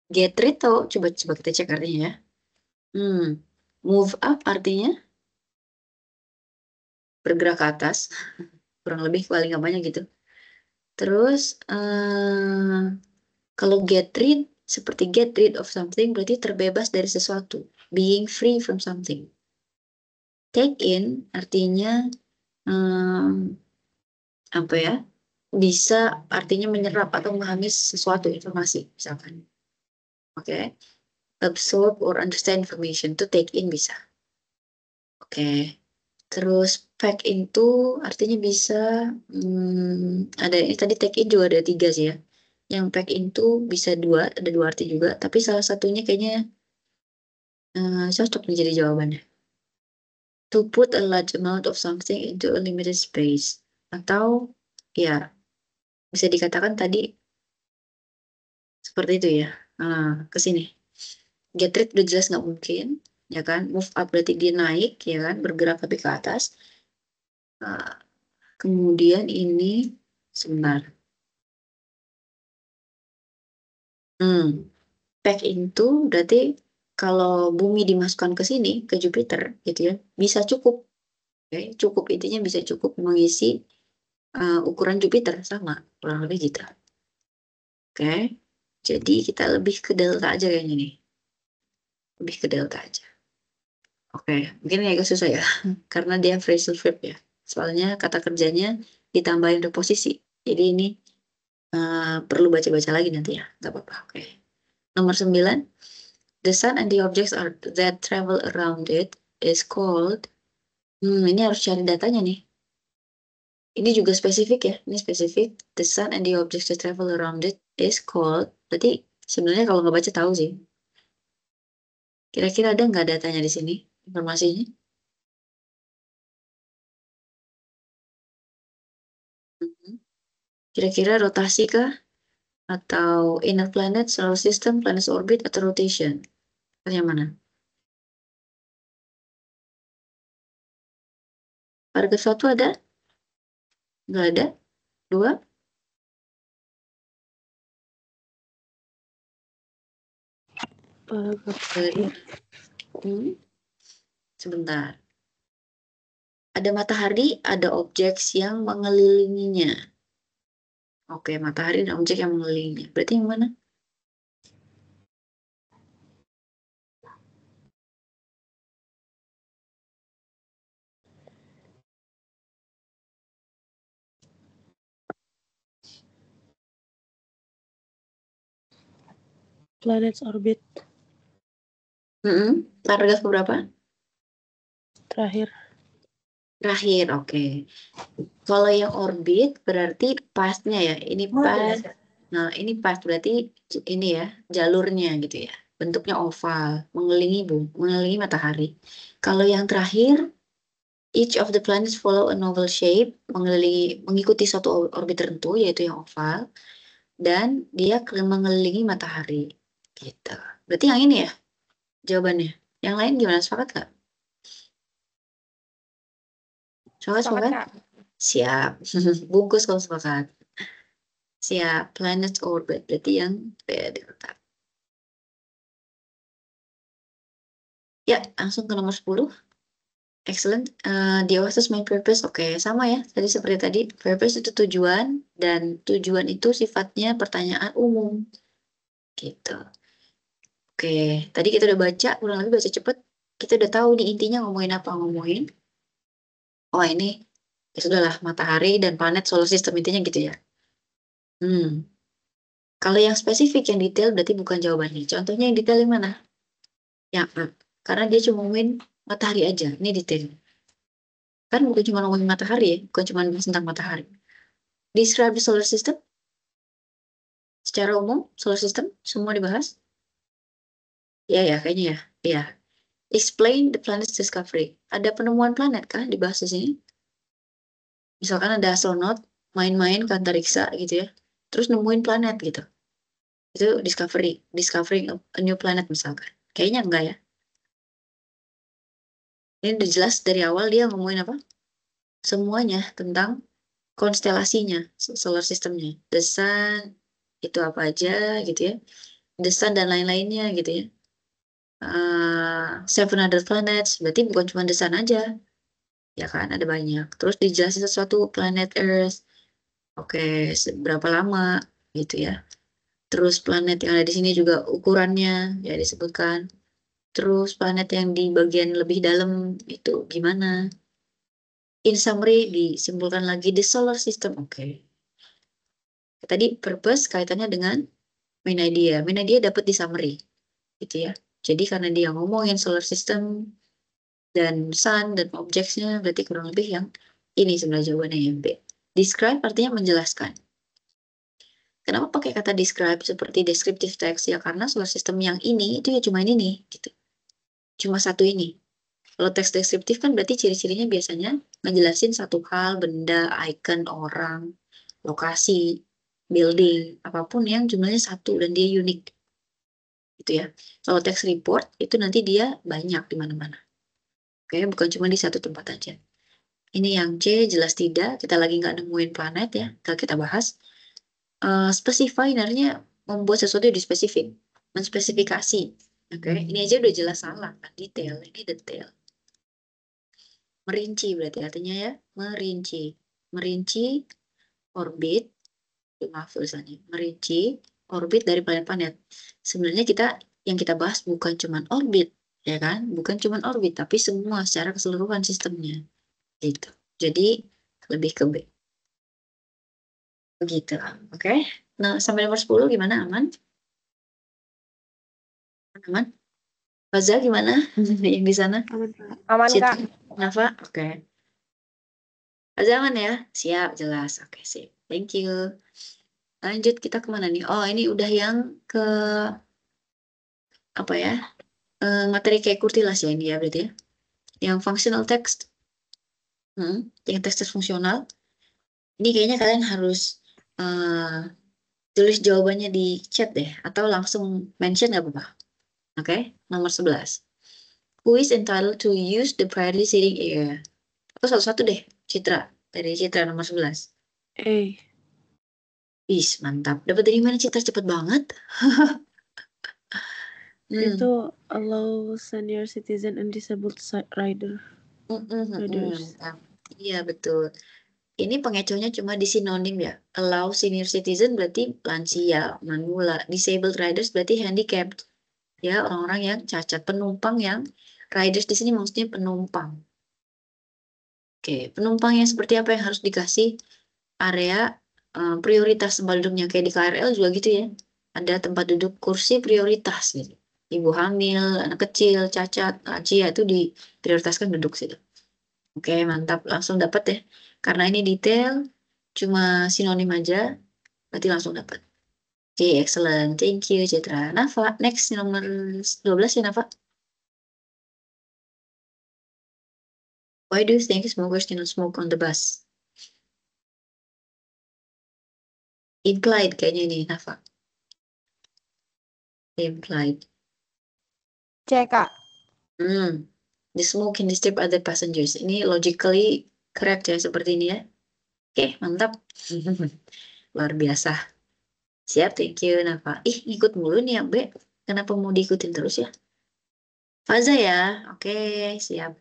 Get rid atau coba kita cek artinya ya. Hmm. Move up artinya bergerak ke atas, kurang lebih paling gampangnya gitu. Terus kalau get rid seperti get rid of something berarti terbebas dari sesuatu, being free from something. Take in artinya hmm, apa ya? Bisa artinya menyerap atau mengambil sesuatu informasi, misalkan. Oke. Absorb or understand information to take in bisa. Oke. Terus pack into artinya bisa ada ini tadi take in juga ada 3 sih ya. Yang pack into bisa dua, ada 2 arti juga. Tapi salah satunya kayaknya cocok menjadi jawabannya. To put a large amount of something into a limited space. Atau ya bisa dikatakan tadi seperti itu ya. Ke sini. Get rid udah jelas nggak mungkin, ya kan? Move up berarti dia naik, ya kan? Bergerak tapi ke atas. Nah, kemudian ini sebentar. Hmm, pack into berarti kalau bumi dimasukkan ke sini ke Jupiter, gitu ya, bisa cukup. Oke, cukup intinya bisa cukup mengisi ukuran Jupiter sama kurang lebih gitu. Oke, jadi kita lebih ke delta aja kayaknya nih, lebih ke delta aja. Oke, mungkin ini agak susah ya, karena dia phrasal verb ya. Soalnya kata kerjanya ditambahin preposisi. Jadi ini perlu baca-baca lagi nanti ya, nggak apa-apa. Oke. Nomor 9, the sun and the objects that travel around it is called. Ini harus cari datanya nih. Ini juga spesifik ya, ini spesifik. The sun and the objects that travel around it is called. Berarti sebenarnya kalau nggak baca tahu sih. Kira-kira ada nggak datanya di sini, informasinya? Mhm. Kira-kira rotasi kah? Atau inner planet, solar system, planet orbit, atau rotation? Yang mana? Harga suatu ada? Nggak ada? Dua? Paragraf Dari? terakhir. Hmm, sebentar. Ada matahari, ada objek yang mengelilinginya. Oke, matahari dan objek yang mengelilinginya. Berarti yang mana? Planets orbit Paragraf berapa? terakhir. Terakhir, oke. Kalau yang orbit berarti pastnya ya. Ini pas. Nah, ini pas berarti ini ya jalurnya gitu ya. Bentuknya oval, mengelilingi matahari. Kalau yang terakhir, each of the planets follow a novel shape, mengikuti suatu orbit tertentu yaitu yang oval, dan dia mengelilingi matahari. Gitu. Berarti yang ini ya jawabannya. Yang lain gimana? Sepakat nggak? Sepakat, Sepakat, sepakat? Kak. Siap. Bungkus kalau sepakat. Siap. Planet orbit. Berarti yang beda. Ya, langsung ke nomor 10. Excellent. The author's main purpose. Oke, sama ya. Tadi seperti tadi. Purpose itu tujuan. Dan tujuan itu sifatnya pertanyaan umum. Gitu. Oke, tadi kita udah baca. Kurang lebih baca cepet. Kita udah tahu nih intinya ngomongin apa. Ngomongin. Oh ini. Ya sudahlah. Matahari dan planet solar system. Intinya gitu ya. Hmm. Kalau yang spesifik, yang detail berarti bukan jawabannya. Contohnya yang detail yang mana? Yang A. Karena dia cuma ngomongin matahari aja. Ini detail. Kan bukan cuma ngomongin matahari ya. Bukan cuma tentang matahari. Describe the solar system. Secara umum, solar system. Semua dibahas. Ya, ya, kayaknya ya. Ya. Explain the planet's discovery. Ada penemuan planet kah dibahas di sini? Misalkan ada astronot main-main ke antariksa gitu ya. Terus nemuin planet gitu. Itu discovery. Discovering a new planet misalkan. Kayaknya enggak ya. Ini udah jelas dari awal dia ngomongin apa? Semuanya tentang konstelasinya, solar systemnya. The Sun, itu apa aja gitu ya. The Sun dan lain-lainnya gitu ya. Seven other planets, berarti bukan cuma The Sun aja. Ya kan, ada banyak. Terus dijelasin sesuatu, planet Earth. Oke, seberapa lama gitu ya. Terus planet yang ada di sini juga ukurannya ya disebutkan. Terus planet yang di bagian lebih dalam itu gimana? In summary, disimpulkan lagi the solar system. Oke. Tadi purpose kaitannya dengan main idea. Main idea dapat di summary, gitu ya. Jadi karena dia ngomongin solar system dan sun dan objectsnya, berarti kurang lebih yang ini sebenarnya jawabannya yang B. Describe artinya menjelaskan. Kenapa pakai kata describe seperti descriptive text? Ya karena solar system yang ini itu ya cuma ini, gitu. Cuma satu ini. Kalau teks deskriptif kan berarti ciri-cirinya biasanya ngejelasin satu hal, benda, icon, orang, lokasi, building, apapun yang jumlahnya satu dan dia unik. Gitu ya. Kalau text report itu nanti dia banyak di mana-mana. Oke, bukan cuma di satu tempat aja. Ini yang C jelas tidak, kita lagi nggak nemuin planet ya, kita bahas. Specify artinya membuat sesuatu yang spesifik, menspesifikasi. Oke, ini aja udah jelas salah, kan detail, ini detail. Merinci berarti artinya ya, merinci. Merinci orbit, maaf tulisannya, merinci orbit dari planet-planet. Sebenarnya yang kita bahas bukan cuman orbit, ya kan? Bukan cuman orbit, tapi semua secara keseluruhan sistemnya. Gitu. Jadi lebih ke B. Begitu. Oke. Nah, sampai nomor 10 gimana? Aman? Aman? Faza gimana? Yang di sana? Aman, Kak. Aman, Citra? Kak. Nafa? Oke. Faza aman ya? Siap, jelas. Oke, sip. Thank you. Lanjut kita kemana nih? Oh, ini udah yang ke apa ya? Materi kayak kurtilas ya ini ya berarti ya. Yang functional text. Yang teks fungsional. Ini kayaknya kalian harus eh, tulis jawabannya di chat deh. Atau langsung mention nggak apa-apa. Oke, nomor 11. Who is entitled to use the priority seating area? Atau satu-satu deh, Citra. Dari Citra nomor 11. Eh, Ih, mantap. Dapat dari mana Citra? Cepet banget. itu Hmm. allow senior citizen and disabled riders. Mantap. Iya, betul. Ini pengecohnya cuma di sinonim ya. Allow senior citizen berarti lansia, manula. Disabled riders berarti handicapped. Ya, orang-orang yang cacat. Penumpang yang riders di sini maksudnya penumpang. Oke, penumpang yang seperti apa yang harus dikasih area prioritas tempat duduknya. Kayak di KRL juga gitu ya. Ada tempat duduk kursi prioritas gitu. Ibu hamil, anak kecil, cacat, lansia itu diprioritaskan duduk situ. Oke, mantap. Langsung dapat ya. Karena ini detail, cuma sinonim aja, berarti langsung dapat. Oke, excellent. Thank you, Citra. Nafa, next nomor 12 ya, Nafa. Why do you think smokers cannot smoke on the bus? Implied kayaknya ini, Nafa. Implied. C, Kak. The smoke can disturb other passengers. Ini logically correct ya, seperti ini ya. Oke, mantap. Luar biasa. Siap, thank you, Nafa. Ih, ikut mulu nih yang B. Kenapa mau diikutin terus ya? Faza ya. Oke, siap.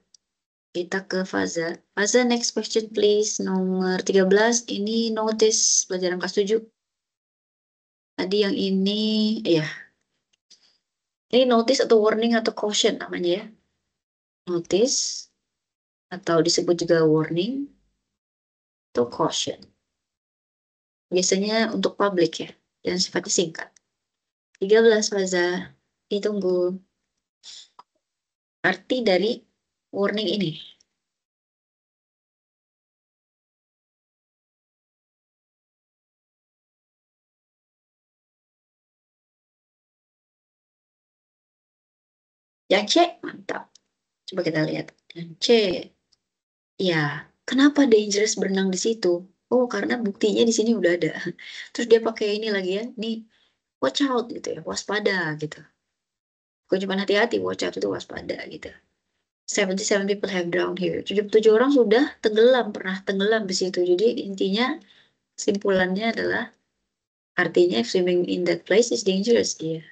Kita ke Faza. Faza, next question please. Nomor 13. Ini notice pelajaran kelas 7. Tadi yang ini, ya. Ini notice atau warning atau caution namanya ya. Notice atau disebut juga warning atau caution. Biasanya untuk publik ya. Dan sifatnya singkat. 13 Faza. Ditunggu. Arti dari warning ini. Yang C, mantap. Coba kita lihat. Yang C, ya. Kenapa dangerous berenang di situ? Oh, karena buktinya di sini udah ada. Terus dia pakai ini lagi ya. Nih, watch out gitu ya. Waspada gitu. Bukan cuma hati-hati, watch out itu waspada gitu. 77 people have drowned here. 77 orang sudah tenggelam, pernah tenggelam di situ. Jadi intinya, kesimpulannya adalah artinya if swimming in that place is dangerous. Iya.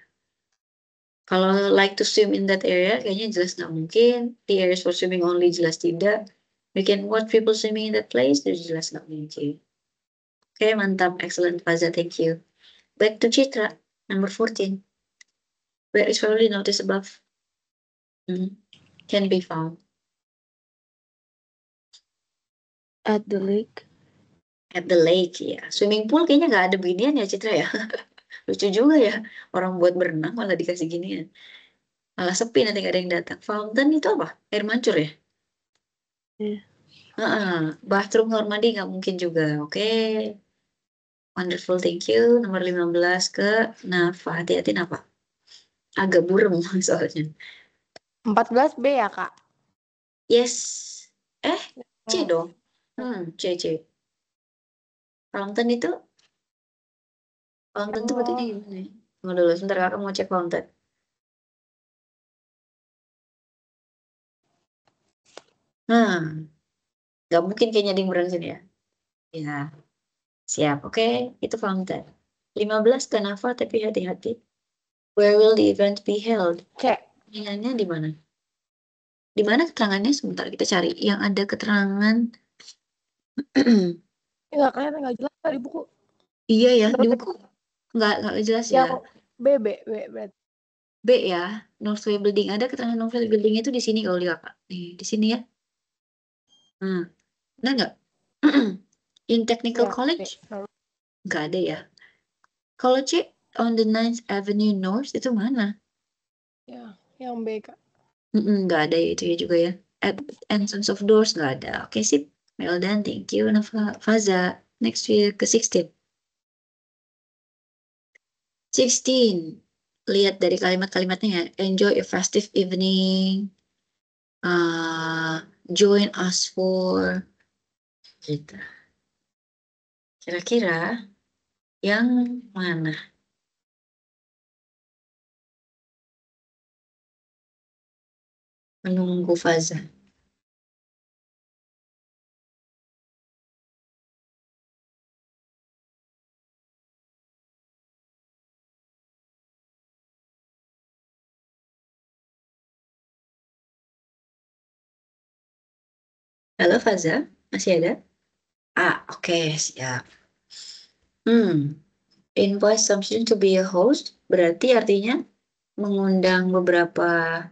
Kalau like to swim in that area, kayaknya jelas nggak mungkin. The areas for swimming only jelas tidak. We can watch people swimming in that place, itu jelas nggak mungkin. Oke, mantap. Excellent, Faza. Thank you. Back to Citra, number 14. Where is probably notice above? Can be found. At the lake. At the lake, ya. Swimming pool kayaknya nggak ada beginian ya, Citra ya. Lucu juga ya. Orang buat berenang malah dikasih ginian. Malah sepi nanti nggak ada yang datang. Fountain itu apa? Air mancur ya? Iya. Bathroom kamar mandi nggak mungkin juga. Oke. Wonderful, thank you. Nomor 15 ke Nafa. Hati-hati Nafa. Agak burem soalnya. 14 B ya, Kak? Yes. C Hmm. dong. C. Fountain itu? Fountain itu betulnya Oh, gimana ya? Tunggu dulu, sebentar kakak mau cek fountain. Nah, nggak mungkin kayaknya ada yang berenang sini ya. Ya, siap. Oke, itu fountain. 15 ke Nafa, tapi hati-hati. Where will the event be held? C. Pertanyaannya di mana? Di mana keterangannya? Sebentar kita cari. Yang ada keterangan. Nggak kelihatan, nggak jelas di buku. Iya ya, di Berarti buku nggak jelas ya. yang B berarti. B ya, Northway Building. Ada keterangan Northway Building itu di sini kalau lihat Kak. Nih, di sini ya. Ada nggak? In Technical Ya, B. College? Nggak ada ya. Kalau C, on the Ninth Avenue North itu mana? Ya, yang B, Kak. Nggak ada ya itu ya juga ya. At Entrance of Doors nggak ada. Oke sip. Well done, thank you. Faza. Next week ke 16. 16. Lihat dari kalimat-kalimatnya ya. Enjoy a festive evening. Join us for gitu. Kira-kira yang mana? Menunggu Faza. Halo Faza, masih ada? Oke, siap. Invite some student to be a host, berarti artinya mengundang beberapa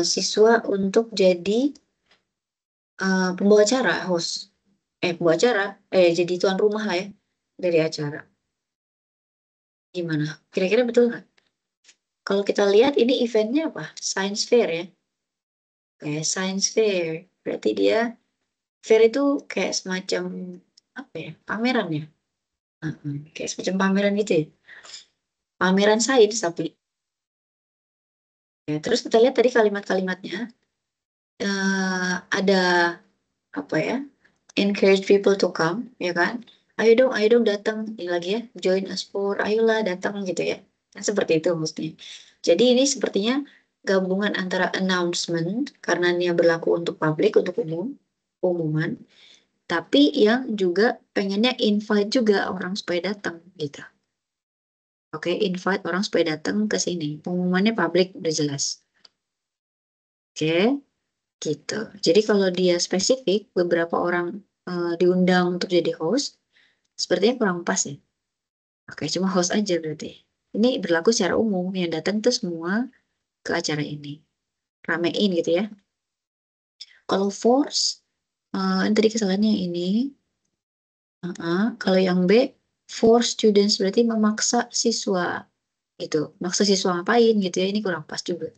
siswa untuk jadi pembawa acara, host. Pembawa acara, jadi tuan rumah lah ya dari acara. Gimana? Kira-kira betul nggak? Kalau kita lihat ini eventnya apa? Science fair ya. Kayak science fair. Berarti dia fair itu kayak semacam apa ya? Pameran ya? Kayak semacam pameran gitu ya. Pameran sains tapi. Ya, terus kita lihat tadi kalimat-kalimatnya. Ada apa ya? Encourage people to come, ya kan? Ayo dong datang. Ini lagi ya, join us for, ayolah datang gitu ya. Kan seperti itu mestinya. Jadi ini sepertinya gabungan antara announcement, karena ini berlaku untuk publik, untuk umuman, tapi yang juga pengennya invite juga orang supaya datang gitu. Oke, invite orang supaya datang ke sini. Pengumumannya publik udah jelas. Oke, gitu. Jadi kalau dia spesifik, beberapa orang diundang untuk jadi host, sepertinya kurang pas ya. Oke, cuma host aja berarti. Ini berlaku secara umum, yang datang tuh semua ke acara ini. Ramein gitu ya. Kalau force, ini tadi kesalahannya ini. Kalau yang B, force students berarti memaksa siswa. Itu, maksa siswa ngapain gitu ya. Ini kurang pas juga.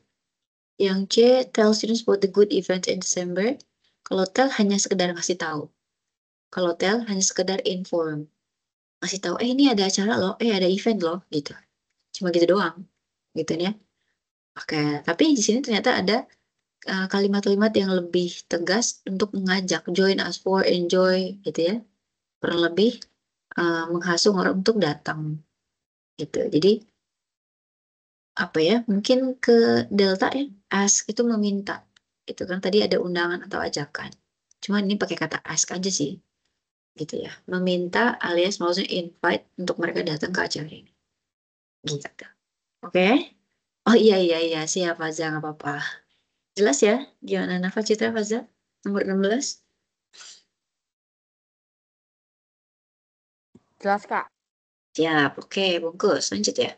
Yang C, tell students about the good event in December. Kalau tell hanya sekedar ngasih tahu. Kalau tell hanya sekedar inform. Ngasih tahu, ini ada acara loh, ada event loh, gitu. Cuma gitu doang, gitu ya. Oke, tapi di sini ternyata ada kalimat-kalimat yang lebih tegas untuk mengajak join us for enjoy, gitu ya. Kurang lebih menghasung orang untuk datang, gitu. Jadi apa ya? Mungkin ke delta ya, ask itu meminta, gitu kan. Tadi ada undangan atau ajakan. Cuma ini pakai kata ask aja sih, gitu ya. Meminta alias maksudnya invite untuk mereka datang ke acara ini, gitu. Oke? Oh iya siap Faza nggak apa-apa. Jelas ya? Gimana Nafa Citra Faza? Nomor 16. Jelas, Kak. Siap, oke bungkus. Lanjut ya.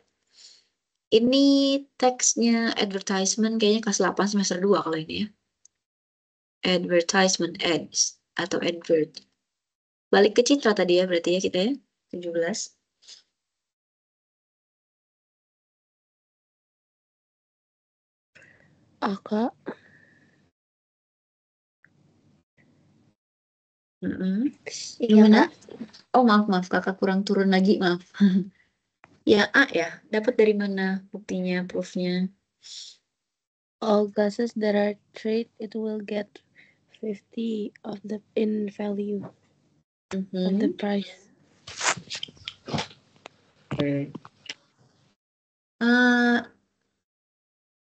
Ini teksnya advertisement kayaknya kelas 8 semester 2 kalau ini ya. Advertisement ads atau advert. Balik ke Citra tadi ya berarti ya kita ya. 17. Kak. Mm-mm. Yang Iya, mana? Kak. Oh maaf kakak kurang turun lagi maaf. Ya A ya. Dapat dari mana buktinya, proofnya? All glasses that are trade, it will get 50 of the in value of the Mhm. price. Oke. Eh,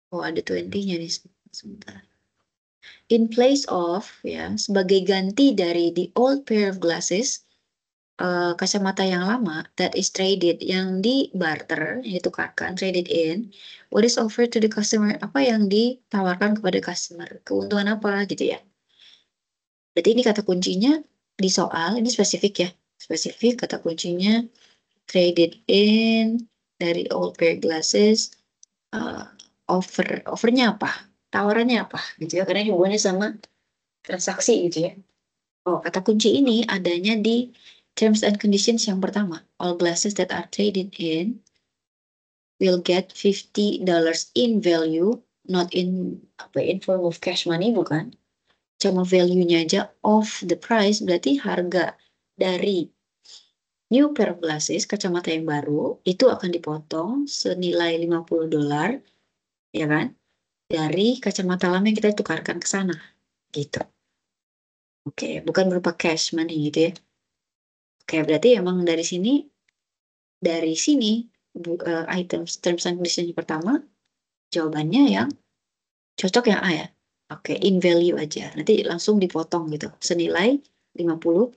oh ada 20-nya nih. Sebentar. In place of, ya, sebagai ganti dari the old pair of glasses, kacamata yang lama, that is traded, yang di barter, yang ditukarkan, traded in, what is offered to the customer, apa yang ditawarkan kepada customer, keuntungan apa gitu ya. Berarti ini kata kuncinya di soal, ini spesifik ya, spesifik kata kuncinya traded in dari old pair glasses, uh, offernya apa, tawarannya apa gitu ya, karena hubungannya sama transaksi gitu ya. Oh, kata kunci ini adanya di terms and conditions yang pertama. All glasses that are traded in will get $50 in value, not in apa in form of cash money bukan. Cuma value-nya aja of the price, berarti harga dari new pair of glasses, kacamata yang baru, itu akan dipotong senilai $50, ya kan? Dari kacamata lama yang kita tukarkan ke sana, gitu. Oke, bukan berupa cash money gitu ya. Oke, berarti emang dari sini item terms and conditions yang pertama jawabannya yang cocok yang A ya. Oke, in value aja. Nanti langsung dipotong gitu. Senilai $50.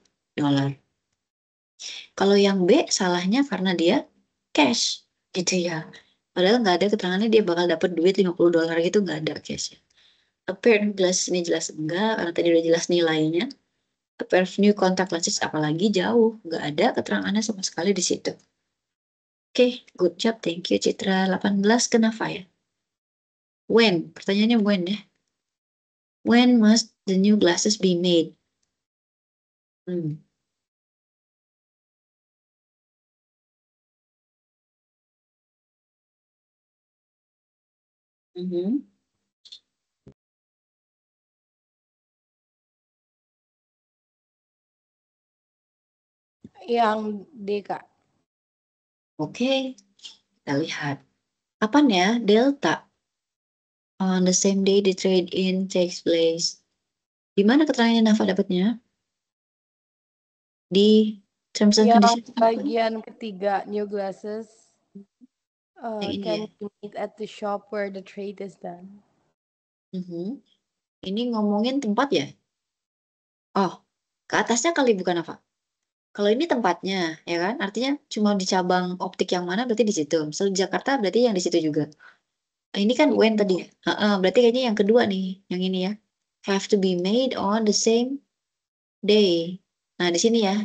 Kalau yang B salahnya karena dia cash gitu ya. Padahal nggak ada keterangannya dia bakal dapat duit $50 gitu, nggak ada cash ya. A pair of glasses ini jelas enggak karena tadi udah jelas nilainya. A pair of new contact lenses apalagi jauh, nggak ada keterangannya sama sekali di situ. Oke, good job. Thank you, Citra. 18 kenapa ya? When? Pertanyaannya when ya? When must the new glasses be made? Hmm. Mhm. Yang D, Kak. Oke, kita lihat. Kapan ya delta? On the same day the trade-in takes place. Di mana keterangannya Nafa dapatnya? Di terms and Yang conditions apa? bagian ketiga, new glasses Yang ini can ya. we meet at the shop where the trade is done. Mhm. Ini ngomongin tempat ya? Oh, ke atasnya kali bukan apa? Kalau ini tempatnya, ya kan? Artinya cuma di cabang optik yang mana berarti di situ. Misal di Jakarta berarti yang di situ juga. Ini kan when tadi ya? Heeh, berarti kayaknya yang kedua nih, yang ini ya. Have to be made on the same day. Nah, di sini ya.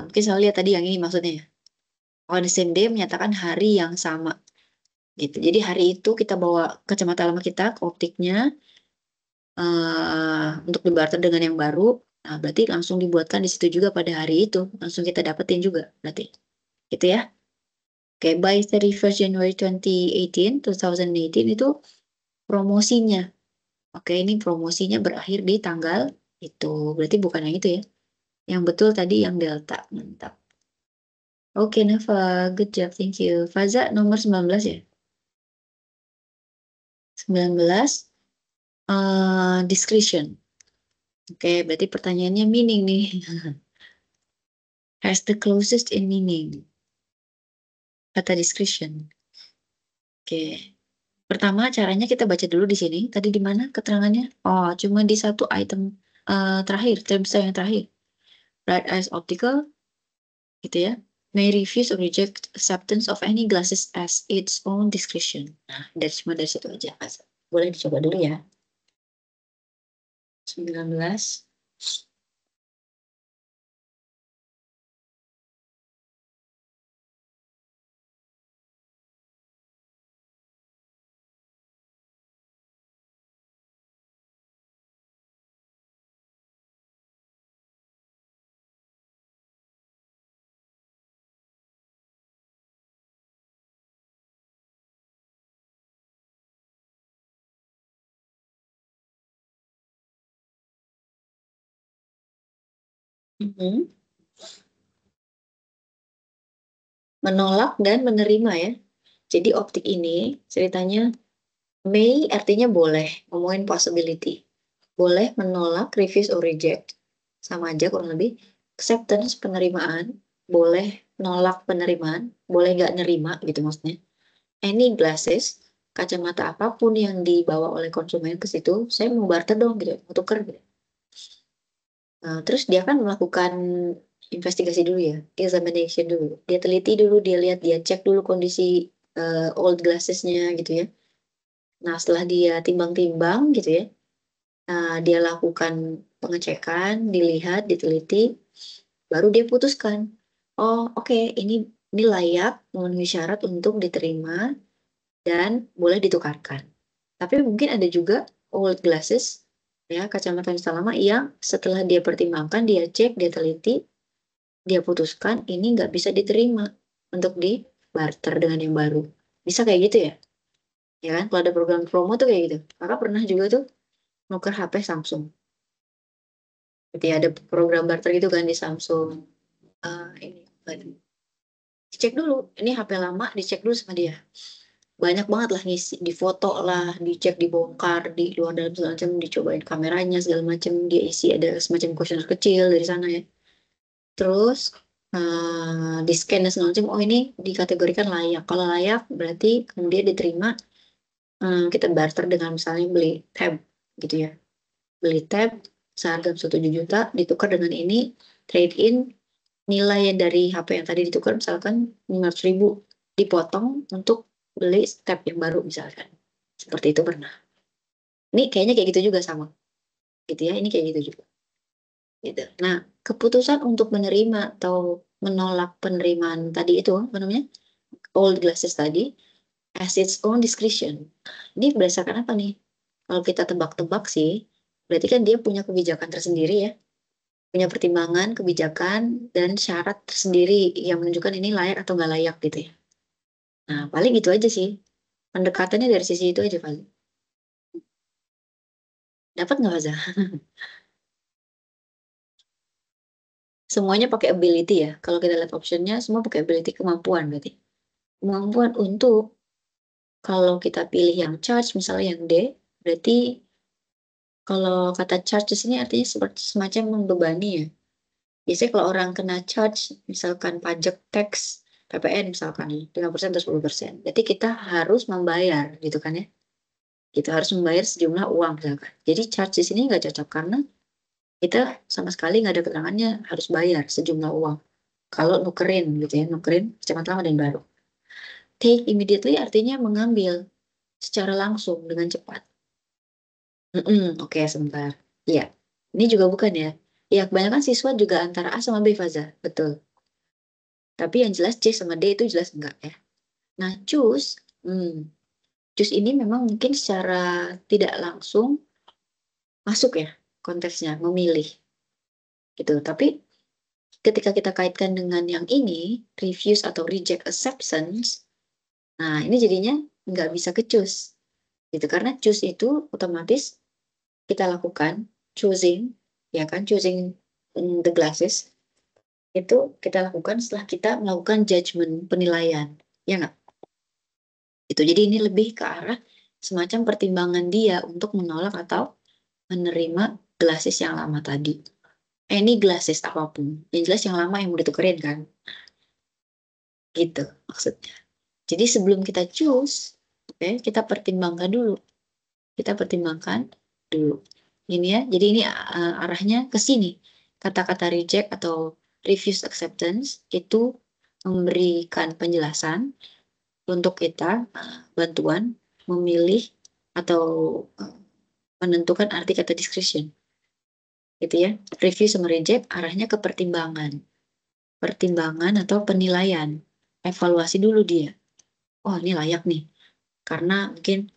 Mungkin saya lihat tadi yang ini maksudnya ya. On the same day menyatakan hari yang sama. Gitu. Jadi hari itu kita bawa kacamata lama kita ke optiknya untuk dibarter dengan yang baru. Nah, berarti langsung dibuatkan di situ juga pada hari itu. Langsung kita dapetin juga berarti. Gitu ya. Oke, by 31st January 2018 itu promosinya. Oke, ini promosinya berakhir di tanggal itu. Berarti bukan yang itu ya. Yang betul tadi yang Delta. Mantap. Oke, Nafa. Good job. Thank you. Faza nomor 19 ya? 19. Discretion. Oke, berarti pertanyaannya meaning nih. Has the closest in meaning. Kata discretion. Oke. Pertama caranya kita baca dulu di sini. Tadi di mana keterangannya? Oh, cuma di satu item terakhir, terms yang terakhir. Bright Eyes Optical, gitu ya. May refuse or reject acceptance of any glasses as its own discretion. Nah, cuma dari situ aja. Boleh dicoba dulu ya. 19. Mhm. Menolak dan menerima ya. Jadi optik ini ceritanya may artinya boleh, ngomongin possibility. Boleh menolak, refuse or reject. Sama aja kurang lebih. Acceptance, penerimaan. Boleh nolak penerimaan. Boleh nggak nerima gitu maksudnya. Any glasses, kacamata apapun yang dibawa oleh konsumen ke situ, saya mau barter dong gitu, mau tuker gitu. Nah, terus dia kan melakukan investigasi dulu ya, examination dulu. Dia teliti dulu, dia lihat, dia cek dulu kondisi old glassesnya gitu ya. Nah, setelah dia timbang-timbang gitu ya, dia lakukan pengecekan, dilihat, diteliti, baru dia putuskan. Oh, oke, ini layak memenuhi syarat untuk diterima dan boleh ditukarkan. Tapi mungkin ada juga old glasses, ya, kacamata yang lama yang setelah dia pertimbangkan, dia cek, dia teliti, dia putuskan ini nggak bisa diterima untuk di barter dengan yang baru. Bisa kayak gitu ya? Ya kan? Kalau ada program promo tuh kayak gitu. Kakak pernah juga tuh nuker HP Samsung. Jadi ada program barter gitu kan di Samsung. Ini apa itu? Dicek dulu. Ini HP lama, dicek dulu sama dia. Banyak banget lah ngisi, difoto lah, dicek, dibongkar, di luar dalam segala macam, dicobain kameranya segala macam, dia isi ada semacam kuesioner kecil dari sana ya. Terus di scan dan segala macam, oh ini dikategorikan layak. Kalau layak berarti kemudian diterima, kita barter dengan misalnya beli tab gitu ya. Beli tab seharga 1 juta ditukar dengan ini, trade in, nilai dari HP yang tadi ditukar misalkan 500.000 dipotong untuk beli tab yang baru misalkan. Seperti itu pernah. Ini kayaknya kayak gitu juga sama. Gitu ya, ini kayak gitu juga. Gitu. Nah, keputusan untuk menerima atau menolak penerimaan tadi itu, apa namanya? Old glasses tadi, as its own discretion. Ini berdasarkan apa nih? Kalau kita tebak-tebak sih, berarti kan dia punya kebijakan tersendiri ya. Punya pertimbangan, kebijakan, dan syarat tersendiri yang menunjukkan ini layak atau nggak layak gitu ya. Nah, paling itu aja sih. Pendekatannya dari sisi itu aja paling. Dapat nggak, Faza? Semuanya pakai ability ya. Kalau kita lihat optionnya, semua pakai ability, kemampuan berarti. Kemampuan untuk, kalau kita pilih yang charge, misalnya yang D, berarti kalau kata charge di sini artinya seperti semacam membebani ya. Biasanya kalau orang kena charge, misalkan pajak tax, PPN misalkan 5% atau 10%. Berarti kita harus membayar gitu kan ya. Kita harus membayar sejumlah uang misalkan. Jadi charge di sini nggak cocok karena kita sama sekali nggak ada keterangannya harus bayar sejumlah uang. Kalau nukerin gitu ya, nukerin kecepatan lama dan baru. Take immediately artinya mengambil secara langsung dengan cepat. Oke, sebentar. Iya, ini juga bukan ya. Ya, kebanyakan siswa juga antara A sama B, Faza. Betul. Tapi yang jelas C sama D itu jelas enggak ya. Nah, choose ini memang mungkin secara tidak langsung masuk ya konteksnya, memilih gitu. Tapi ketika kita kaitkan dengan yang ini, refuse atau reject acceptance, nah ini jadinya nggak bisa ke choose gitu. Karena choose itu otomatis kita lakukan, choosing, ya kan, choosing the glasses, itu kita lakukan setelah kita melakukan judgment, penilaian, ya nggak? Itu jadi ini lebih ke arah semacam pertimbangan dia untuk menolak atau menerima glasses yang lama tadi. Any glasses apapun. Yang jelas yang lama yang mau ditukerin kan. Gitu maksudnya. Jadi sebelum kita choose, oke, kita pertimbangkan dulu. Kita pertimbangkan dulu. Ini ya. Jadi ini arahnya ke sini. Kata-kata reject atau refuse acceptance itu memberikan penjelasan untuk kita bantuan memilih atau eh, menentukan arti kata discretion gitu ya. Review sama reject arahnya ke pertimbangan. Pertimbangan atau penilaian. Evaluasi dulu dia. Oh, ini layak nih. Karena mungkin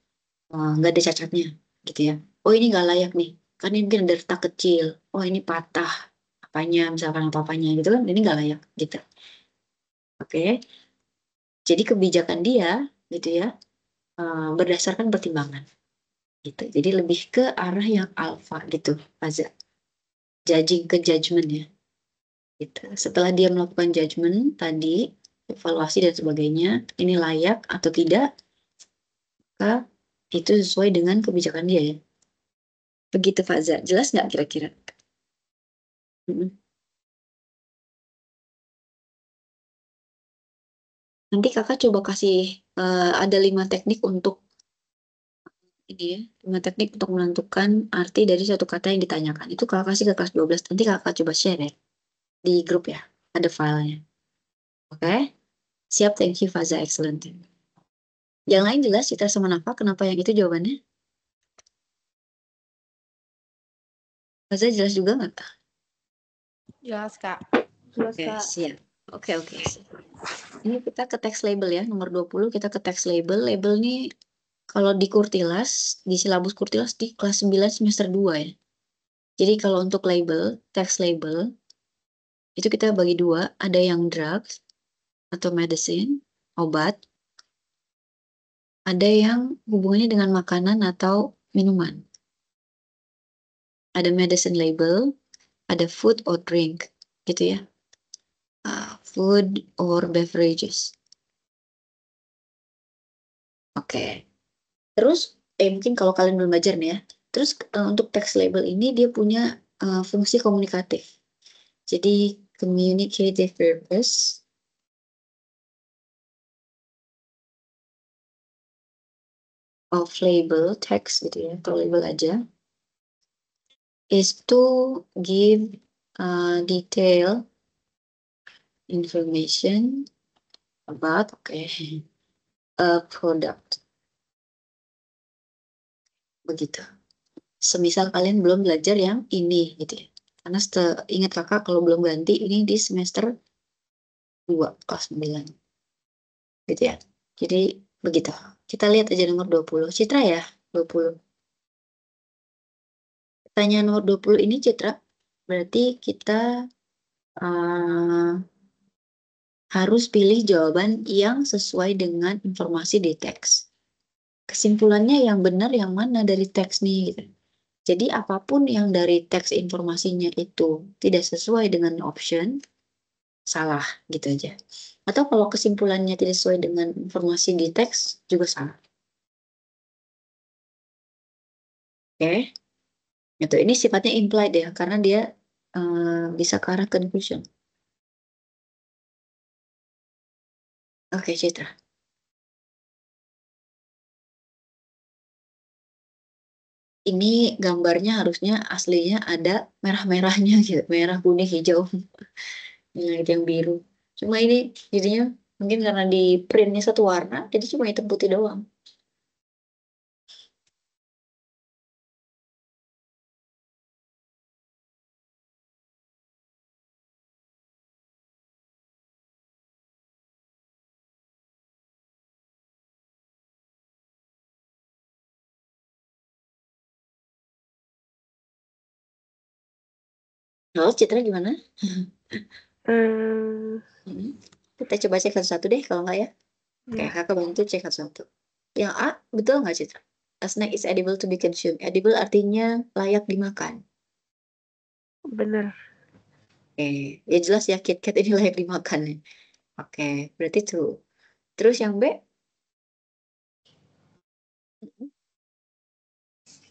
nggak ada cacatnya gitu ya. Oh, ini nggak layak nih. Karena ini mungkin ada retak kecil. Oh, ini patah apanya, misalkan apa-apanya gitu kan. Ini nggak layak gitu. Oke. Jadi kebijakan dia gitu ya, berdasarkan pertimbangan gitu. Jadi lebih ke arah yang alfa gitu, Faza. Judging ke judgment ya. Gitu. Setelah dia melakukan judgment tadi, evaluasi dan sebagainya, ini layak atau tidak, maka itu sesuai dengan kebijakan dia ya. Begitu Faza. Jelas nggak kira-kira? Mm-mm. Nanti kakak coba kasih ada 5 teknik untuk ini ya, 5 teknik untuk menentukan arti dari satu kata yang ditanyakan. Itu kakak kasih ke kelas 12. Nanti kakak coba share ya di grup ya. Ada filenya. Oke? Siap, thank you Faza, excellent. Yang lain jelas Citra sama Nafa, kenapa yang itu jawabannya? Faza jelas juga nggak? Jelas, Kak. Jelas, Oke, Kak. siap. Oke. Ini kita ke text label ya, nomor 20 kita ke text label. Label nih kalau di Kurtilas, di silabus Kurtilas di kelas 9 semester 2 ya. Jadi kalau untuk label, text label, itu kita bagi dua, ada yang drugs atau medicine, obat, ada yang hubungannya dengan makanan atau minuman. Ada medicine label, ada food or drink, gitu ya. Food or beverages. Oke. Terus, mungkin kalau kalian belum belajar nih ya. Terus untuk text label ini dia punya fungsi komunikatif. Jadi communicative purpose of label text gitu ya, atau label aja, is to give detail information about a product. Begitu. Semisal kalian belum belajar yang ini gitu ya. Karena ingat kakak kalau belum ganti ini di semester 2 kelas 9. Gitu ya. Jadi begitu. Kita lihat aja nomor 20. Citra ya, 20. Pertanyaan nomor 20 ini Citra. Berarti kita uh, harus pilih jawaban yang sesuai dengan informasi di teks. Kesimpulannya yang benar yang mana dari teks nih gitu. Jadi apapun yang dari teks informasinya itu tidak sesuai dengan option, salah gitu aja. Atau kalau kesimpulannya tidak sesuai dengan informasi di teks, juga salah. Oke, itu ini sifatnya implied ya, karena dia bisa ke arah conclusion. Oke, Citra. Ini gambarnya harusnya aslinya ada merah-merahnya gitu, merah, kuning, hijau, nah, itu yang biru. Cuma ini jadinya mungkin karena di printnya satu warna, jadi cuma hitam putih doang. Lalu Citra gimana? Hmm, Kita coba cek satu-satu deh kalau nggak ya. Oke, ya, kakak bantu cek satu-satu. Yang A, betul nggak Citra? A snack is edible to be consumed. Edible artinya layak dimakan. bener. Oke, ya jelas ya KitKat ini layak dimakan nih. Oke, berarti true. Terus yang B,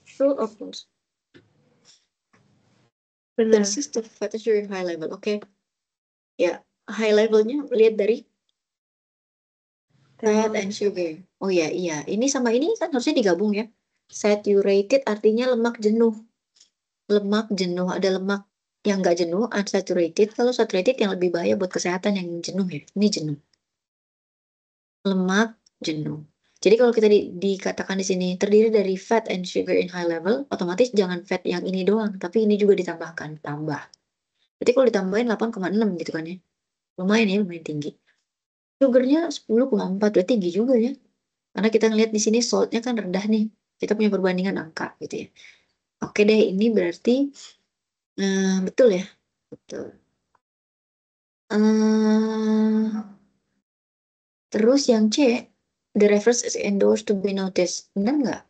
true or false? Bener. Consist of fat and sugar high level. Oke, ya high levelnya lihat dari fat Table. and sugar. Oh ya, iya. Ini sama ini kan harusnya digabung ya. Saturated artinya lemak jenuh. Lemak jenuh, ada lemak yang nggak jenuh, unsaturated. Kalau saturated yang lebih bahaya buat kesehatan yang jenuh ya. Ini jenuh. Lemak jenuh. Jadi kalau kita dikatakan di sini terdiri dari fat and sugar in high level, otomatis jangan fat yang ini doang, tapi ini juga ditambahkan, tambah. Berarti kalau ditambahin 8,6 gitu kan ya. Lumayan ya, lumayan tinggi. Sugarnya 10,4, berarti tinggi juga ya. Karena kita ngeliat di sini saltnya kan rendah nih. Kita punya perbandingan angka gitu ya. Oke deh, ini berarti betul ya. Betul. Eh, terus yang C, the reference is endorsed to be noticed. Benar nggak?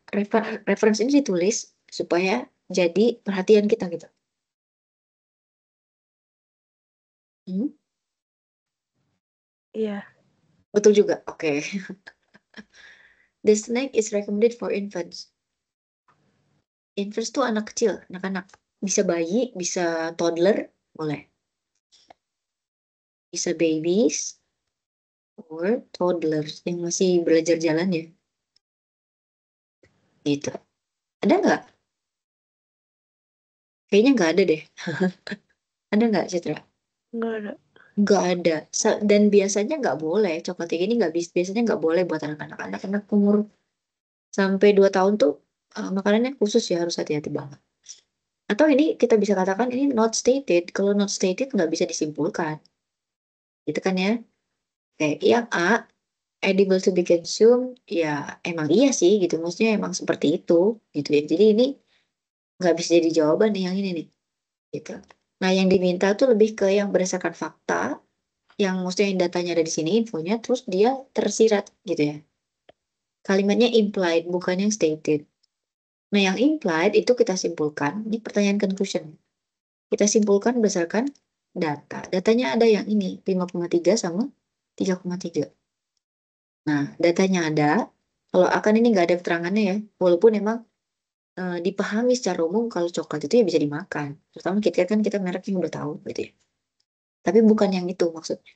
Reference ini ditulis supaya jadi perhatian kita gitu. Hmm? Iya, Betul juga. Oke. The snack is recommended for infants. Infants tuh anak kecil, anak-anak. Bisa bayi, bisa toddler, boleh. Bisa babies, or toddlers yang masih belajar jalan ya. Gitu. Ada nggak? Kayaknya nggak ada deh. Ada nggak, Citra? nggak ada. Nggak ada. Dan biasanya nggak boleh. Coklat kayak gini nggak bisa. Biasanya nggak boleh buat anak-anak. Anak-anak umur sampai 2 tahun tuh makanannya khusus ya, harus hati-hati banget. Atau ini kita bisa katakan ini not stated. Kalau not stated nggak bisa disimpulkan. Gitu kan ya. Kayak yang A, edible to be consumed, ya emang iya sih gitu. Maksudnya emang seperti itu gitu ya. Jadi ini nggak bisa jadi jawaban nih yang ini nih. Gitu. Nah, yang diminta tuh lebih ke yang berdasarkan fakta, yang maksudnya yang datanya ada di sini, infonya, terus dia tersirat gitu ya. Kalimatnya implied, bukan yang stated. Nah, yang implied itu kita simpulkan, ini pertanyaan conclusion. Kita simpulkan berdasarkan data. Datanya ada yang ini, 5,3 sama 3,3. Nah, datanya ada, kalau akan ini nggak ada keterangannya ya, walaupun emang dipahami secara umum kalau coklat itu ya bisa dimakan. Terutama KitKat kan kita merek yang udah tahu gitu ya. Tapi bukan yang itu maksudnya.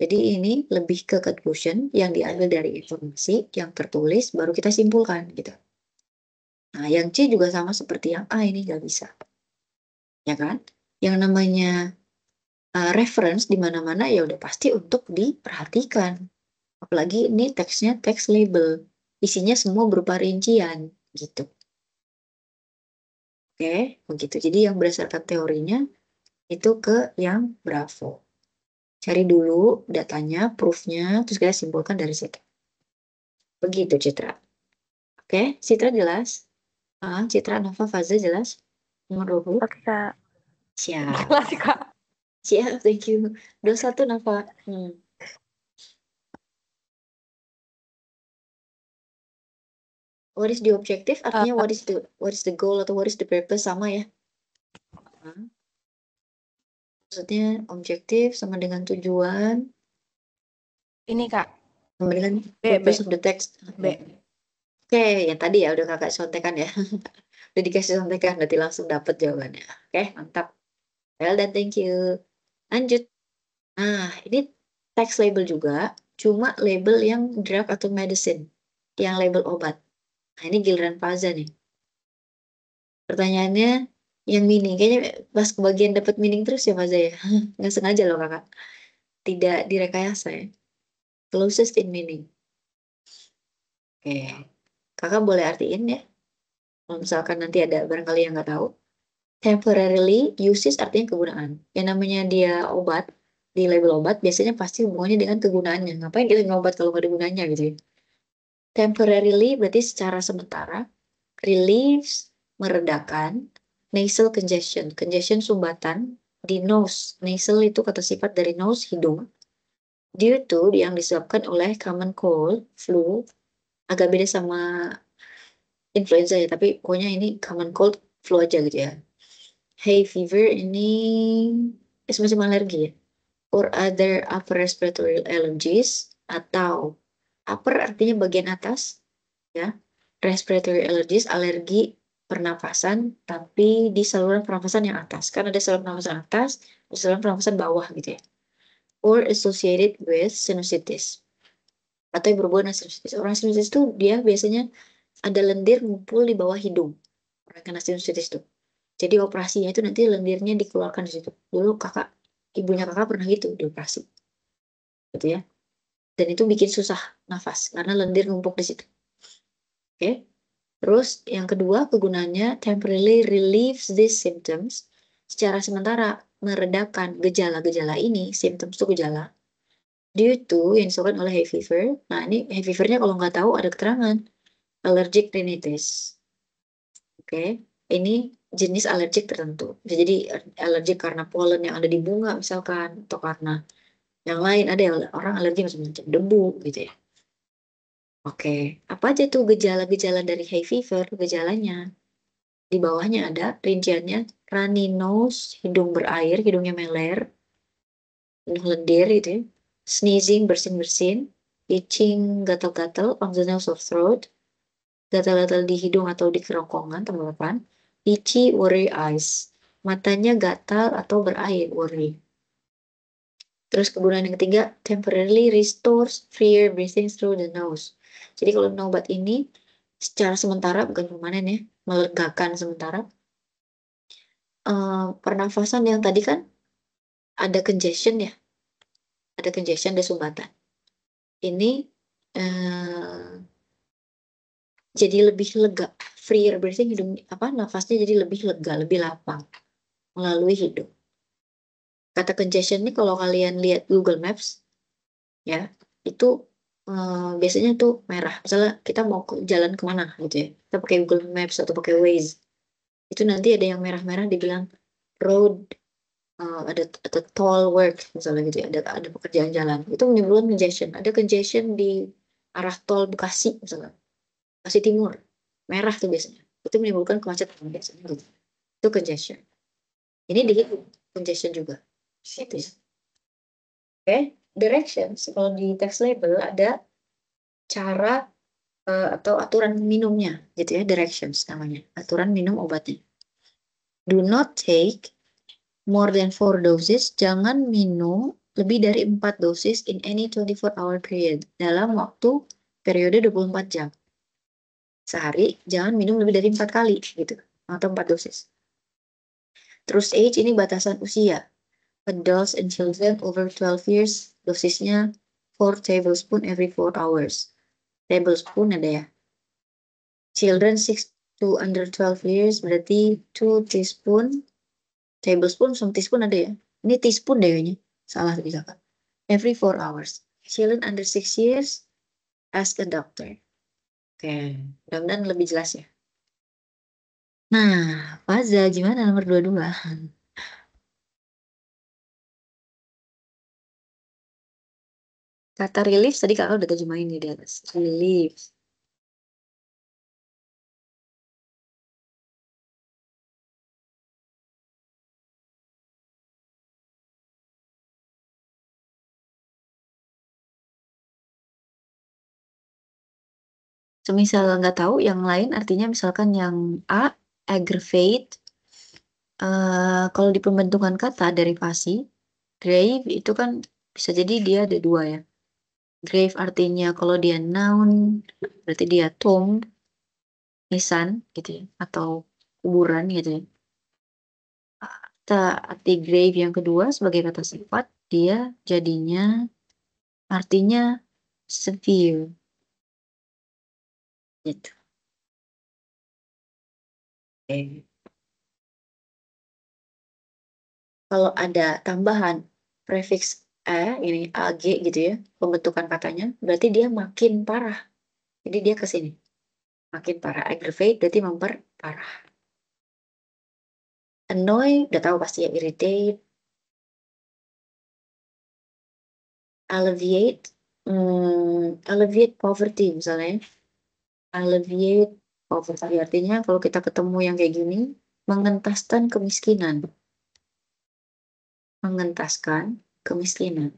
Jadi ini lebih ke conclusion yang diambil dari informasi yang tertulis baru kita simpulkan gitu. Nah, yang C juga sama seperti yang A ini nggak bisa, ya kan? Yang namanya reference di mana-mana ya udah pasti untuk diperhatikan. Apalagi ini teksnya teks label, isinya semua berupa rincian gitu. Oke, begitu. Jadi yang berdasarkan teorinya itu ke yang Bravo. Cari dulu datanya, proofnya, terus kita simpulkan dari situ. Begitu, Citra. Oke, Citra jelas? Citra Nova Faza jelas? Nomor 20? Oke, Kak. Siap. Jelas Kak. Siap, thank you. 21 Nova. Hmm. What is the objective? Artinya what is the goal atau what is the purpose, sama ya. Maksudnya objektif sama dengan tujuan Ini Kak, sama dengan B, purpose B. of the text. B. Oke, yang tadi ya udah kakak contekan ya. Udah dikasih contekan, berarti langsung dapet jawabannya. Oke, mantap. Well done, thank you. Lanjut. Nah, ini text label juga, cuma label yang drug atau medicine, yang label obat. Nah, ini giliran Faza nih. Pertanyaannya yang meaning, kayaknya pas kebagian dapat meaning terus ya Faza ya. Nggak sengaja loh kakak. Tidak direkayasa ya. Closest in meaning. Oke, kakak boleh artiin ya. Kalau misalkan nanti ada barangkali yang nggak tahu. Temporarily uses artinya kegunaan. Yang namanya dia obat, di label obat, biasanya pasti hubungannya dengan kegunaannya. Ngapain kita minum obat kalau nggak ada gunanya gitu ya. Temporarily berarti secara sementara. Relieves, meredakan. Nasal congestion, congestion sumbatan. Di nose, nasal itu kata sifat dari nose, hidung. Due to, yang disebabkan oleh common cold, flu. Agak beda sama influenza ya, tapi pokoknya ini common cold, flu aja gitu ya. Hay fever ini semacam alergi ya. Or other upper respiratory allergies, atau upper artinya bagian atas ya. Respiratory allergies, alergi pernafasan tapi di saluran pernafasan yang atas. Kan ada saluran pernafasan atas, ada saluran pernafasan bawah gitu ya. Or associated with sinusitis. Atau yang berhubungan dengan sinusitis. Orang sinusitis itu dia biasanya ada lendir ngumpul di bawah hidung. Orang kena sinusitis tuh. Jadi operasinya itu nanti lendirnya dikeluarkan di situ. Dulu ibunya kakak pernah gitu dioperasi. Gitu ya. Dan itu bikin susah nafas karena lendir numpuk di situ. Oke. Terus yang kedua kegunaannya temporarily relieves these symptoms. Secara sementara meredakan gejala-gejala ini, symptoms itu gejala. Due to yang disebutkan oleh hay fever. Nah ini hay fevernya kalau nggak tahu ada keterangan. Allergic rhinitis. Oke, ini jenis alergik tertentu. Bisa jadi alergik karena polen yang ada di bunga misalkan, atau karena yang lain. Ada yang orang alergi macam-macam debu gitu ya. Oke, apa aja tuh gejala-gejala dari hay fever? Gejalanya di bawahnya ada rinciannya: runny nose, hidung berair, hidungnya meler, hidung lendir gitu ya. Sneezing, bersin-bersin, itching, gatal-gatal on the nose or throat, gatal-gatal di hidung atau di kerongkongan tenggorokan, itchy, watery eyes, matanya gatal atau berair, worry. Terus kegunaan yang ketiga, temporarily restores freer breathing through the nose. Jadi kalau minum obat ini secara sementara, bukan permanen ya, melegakan sementara. Pernafasan yang tadi kan ada congestion ya, ada congestion, ada sumbatan. Ini eh, jadi lebih lega, freer breathing, hidung apa nafasnya jadi lebih lega, lebih lapang melalui hidung. Kata congestion ini kalau kalian lihat Google Maps ya, itu biasanya tuh merah. Misalnya kita mau jalan kemana gitu ya, kita pakai Google Maps atau pakai Waze, itu nanti ada yang merah-merah dibilang road, ada toll work misalnya gitu ya, ada pekerjaan jalan. Itu menimbulkan congestion. Ada congestion di arah tol Bekasi misalnya, Bekasi Timur, merah tuh biasanya. Itu menimbulkan kemacetan biasanya gitu. Itu congestion. Ini di congestion juga. Gitu ya. Oke, directions. Kalau di text label ada cara atau aturan minumnya, gitu ya, directions namanya. Aturan minum obatnya. Do not take more than 4 doses. Jangan minum lebih dari 4 dosis in any 24-hour period. Dalam waktu periode 24 jam. Sehari, jangan minum lebih dari 4 kali, gitu. Atau 4 dosis. Terus age ini batasan usia. Adults and children over 12 years, dosisnya 4 tablespoon every 4 hours. Tablespoon ada ya. Children 6 to under 12 years berarti 2 teaspoon. Tablespoon sama teaspoon ada ya. Ini teaspoon deh kayaknya. Salah tadi kakak. Every 4 hours. Children under 6 years, ask a doctor. Oke, mudah-mudahan lebih jelas ya. Nah, Faza gimana nomor 22? Kata relief tadi kakak udah terjemahin nih di atas. Relief. Semisal nggak tahu yang lain artinya misalkan yang A, aggravate. Kalau di pembentukan kata derivasi, grave itu kan bisa jadi dia ada dua ya. Grave artinya kalau dia noun, berarti dia tomb, nisan gitu ya, atau kuburan gitu ya. Kata arti grave yang kedua sebagai kata sifat, dia jadinya artinya severe gitu. Oke. Kalau ada tambahan prefix ini ag gitu ya, pembentukan katanya, berarti dia makin parah. Jadi dia ke sini. Makin parah. Aggravate berarti memperparah. Annoy, udah tahu pasti ya, irritate. Alleviate, alleviate poverty misalnya. Alleviate poverty artinya kalau kita ketemu yang kayak gini, mengentaskan kemiskinan. Mengentaskan kemiskinan.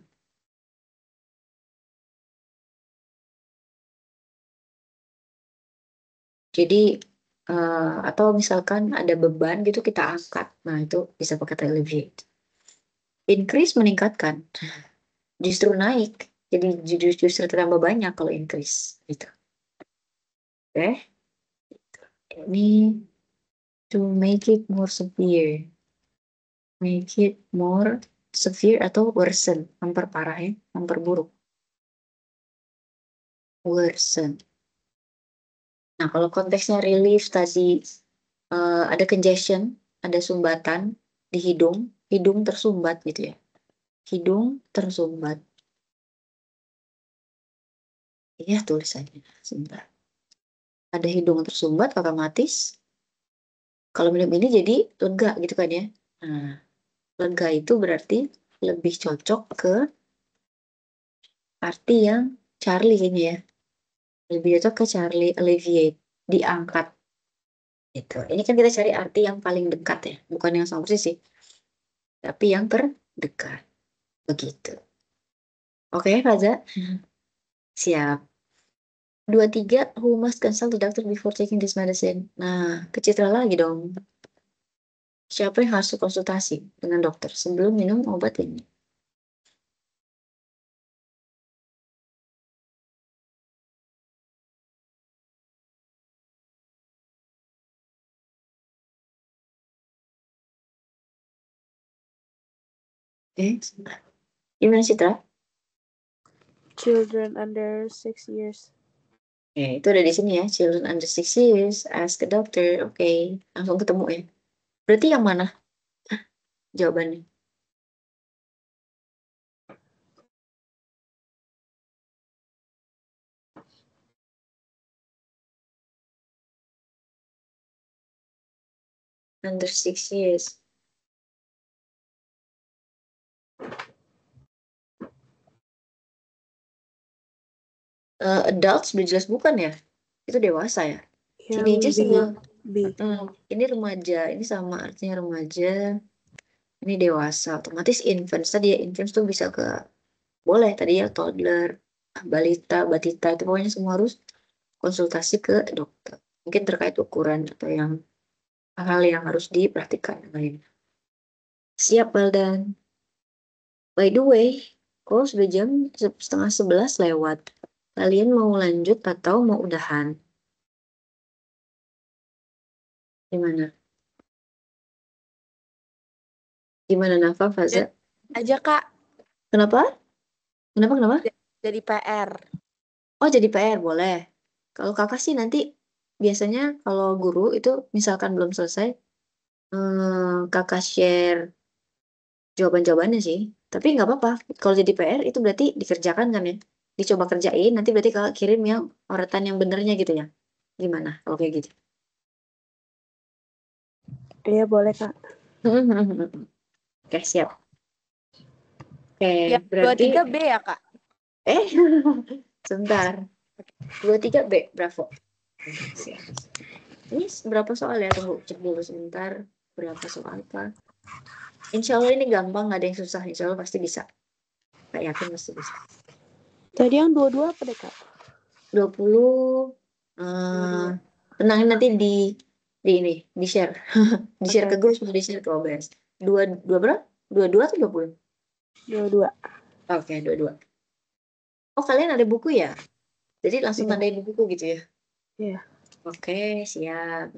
Jadi atau misalkan ada beban gitu kita angkat. Nah, itu bisa pakai kata alleviate. Increase meningkatkan. Justru naik. Jadi justru tambah banyak kalau increase gitu. Oke. Ini to make it more severe. Make it more severe atau worsen. Memperparah ya. Memperburuk. Worsen. Nah, kalau konteksnya relief tadi ada congestion, ada sumbatan di hidung. Hidung tersumbat gitu ya. Hidung tersumbat. Iya tulisannya. Sebentar. Ada hidung tersumbat otomatis. Kalau minum ini jadi lega gitu kan ya. Nah, lega itu berarti lebih cocok ke arti yang Charlie kayaknya ya. Lebih cocok ke Charlie alleviate. Diangkat. Gitu. Ini kan kita cari arti yang paling dekat ya. Bukan yang sama persis sih. Tapi yang terdekat. Begitu. Oke, Faza? Siap. 23, who must consult the doctor before taking this medicine? Nah, ke Citra lagi dong. Siapa yang harus konsultasi dengan dokter sebelum minum obat ini? Gimana Citra? Children under 6 years. Itu ada di sini ya. Children under 6 years, ask a doctor. Oke, langsung ketemu ya. Berarti yang mana jawabannya? Under 6 years. Adults udah jelas bukan ya? Itu dewasa ya? Yang Teenager B. sama B. ini remaja. Ini sama artinya remaja. Ini dewasa. Otomatis infants tadi ya. Infants tuh bisa ke boleh tadi ya toddler, balita, batita itu pokoknya semua harus konsultasi ke dokter. Mungkin terkait ukuran atau yang hal yang harus diperhatikan lain. Siap, Baldan. By the way, kok sudah jam 10:30 lewat. Kalian mau lanjut atau mau udahan? Gimana? Gimana Nafa, Faza? Aja Kak, Kenapa? Kenapa? jadi PR. Oh, jadi PR boleh. Kalau kakak sih nanti biasanya kalau guru itu misalkan belum selesai, kakak share jawaban-jawabannya sih. Tapi nggak apa-apa. Kalau jadi PR itu berarti dikerjakan kan ya? Dicoba kerjain, nanti berarti kakak kirim yang urutan yang benernya gitu ya. Gimana kalau kayak gitu? Iya boleh Kak. Oke, siap. Oke, Ya, berarti 23B ya Kak? eh sebentar. 23B, bravo. Siap. Ini berapa soal ya? Tunggu cek dulu sebentar. Berapa soal Pak? Insya Allah ini gampang, nggak ada yang susah. Insya Allah pasti bisa. Kak yakin pasti bisa. Tadi yang 22 apa deh Kak? 20 Eh, tenangin nanti di share. Di share ke Oke, grup sama di share ke OBS. Dua berapa? 22 atau 20? 22. Oke, 22. Oh, kalian ada buku ya? Jadi langsung Iya, tandain di buku gitu ya? iya. Oke, siap.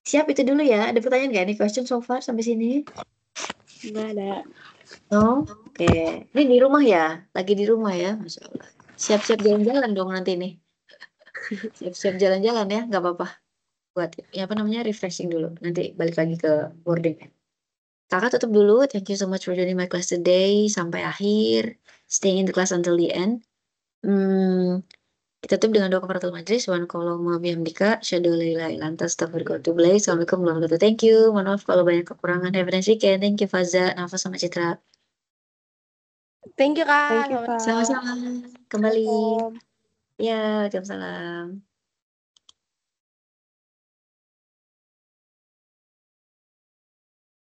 Siap itu dulu ya. Ada pertanyaan nggak nih? Question so far sampai sini? Nggak ada. Oh, oke. Ini di rumah ya? Lagi di rumah ya? Masya Allah. Siap-siap jalan-jalan dong nanti nih. Siap-siap jalan-jalan ya? Nggak apa-apa. Buat ya apa namanya refreshing dulu. Nanti balik lagi ke boarding. Kakak tutup dulu. Thank you so much for joining my class today. Sampai akhir. Staying in the class until the end. Hmm, kita tutup dengan doa kafaratul majlis. Wan kalau mau bihamdika. Syadu la ilaha illa anta astaghfiruka wa atubu ilaik. Assalamualaikum warahmatullahi wabarakatuh. Thank you. Mohon maaf kalau banyak kekurangan. Have a nice weekend. Thank you Faza, Nafas sama Citra. Thank you, Kak. Thank you, Selamat Kak. Sama-sama. Kembali. Assalamualaikum. Ya, Waalaikumsalam.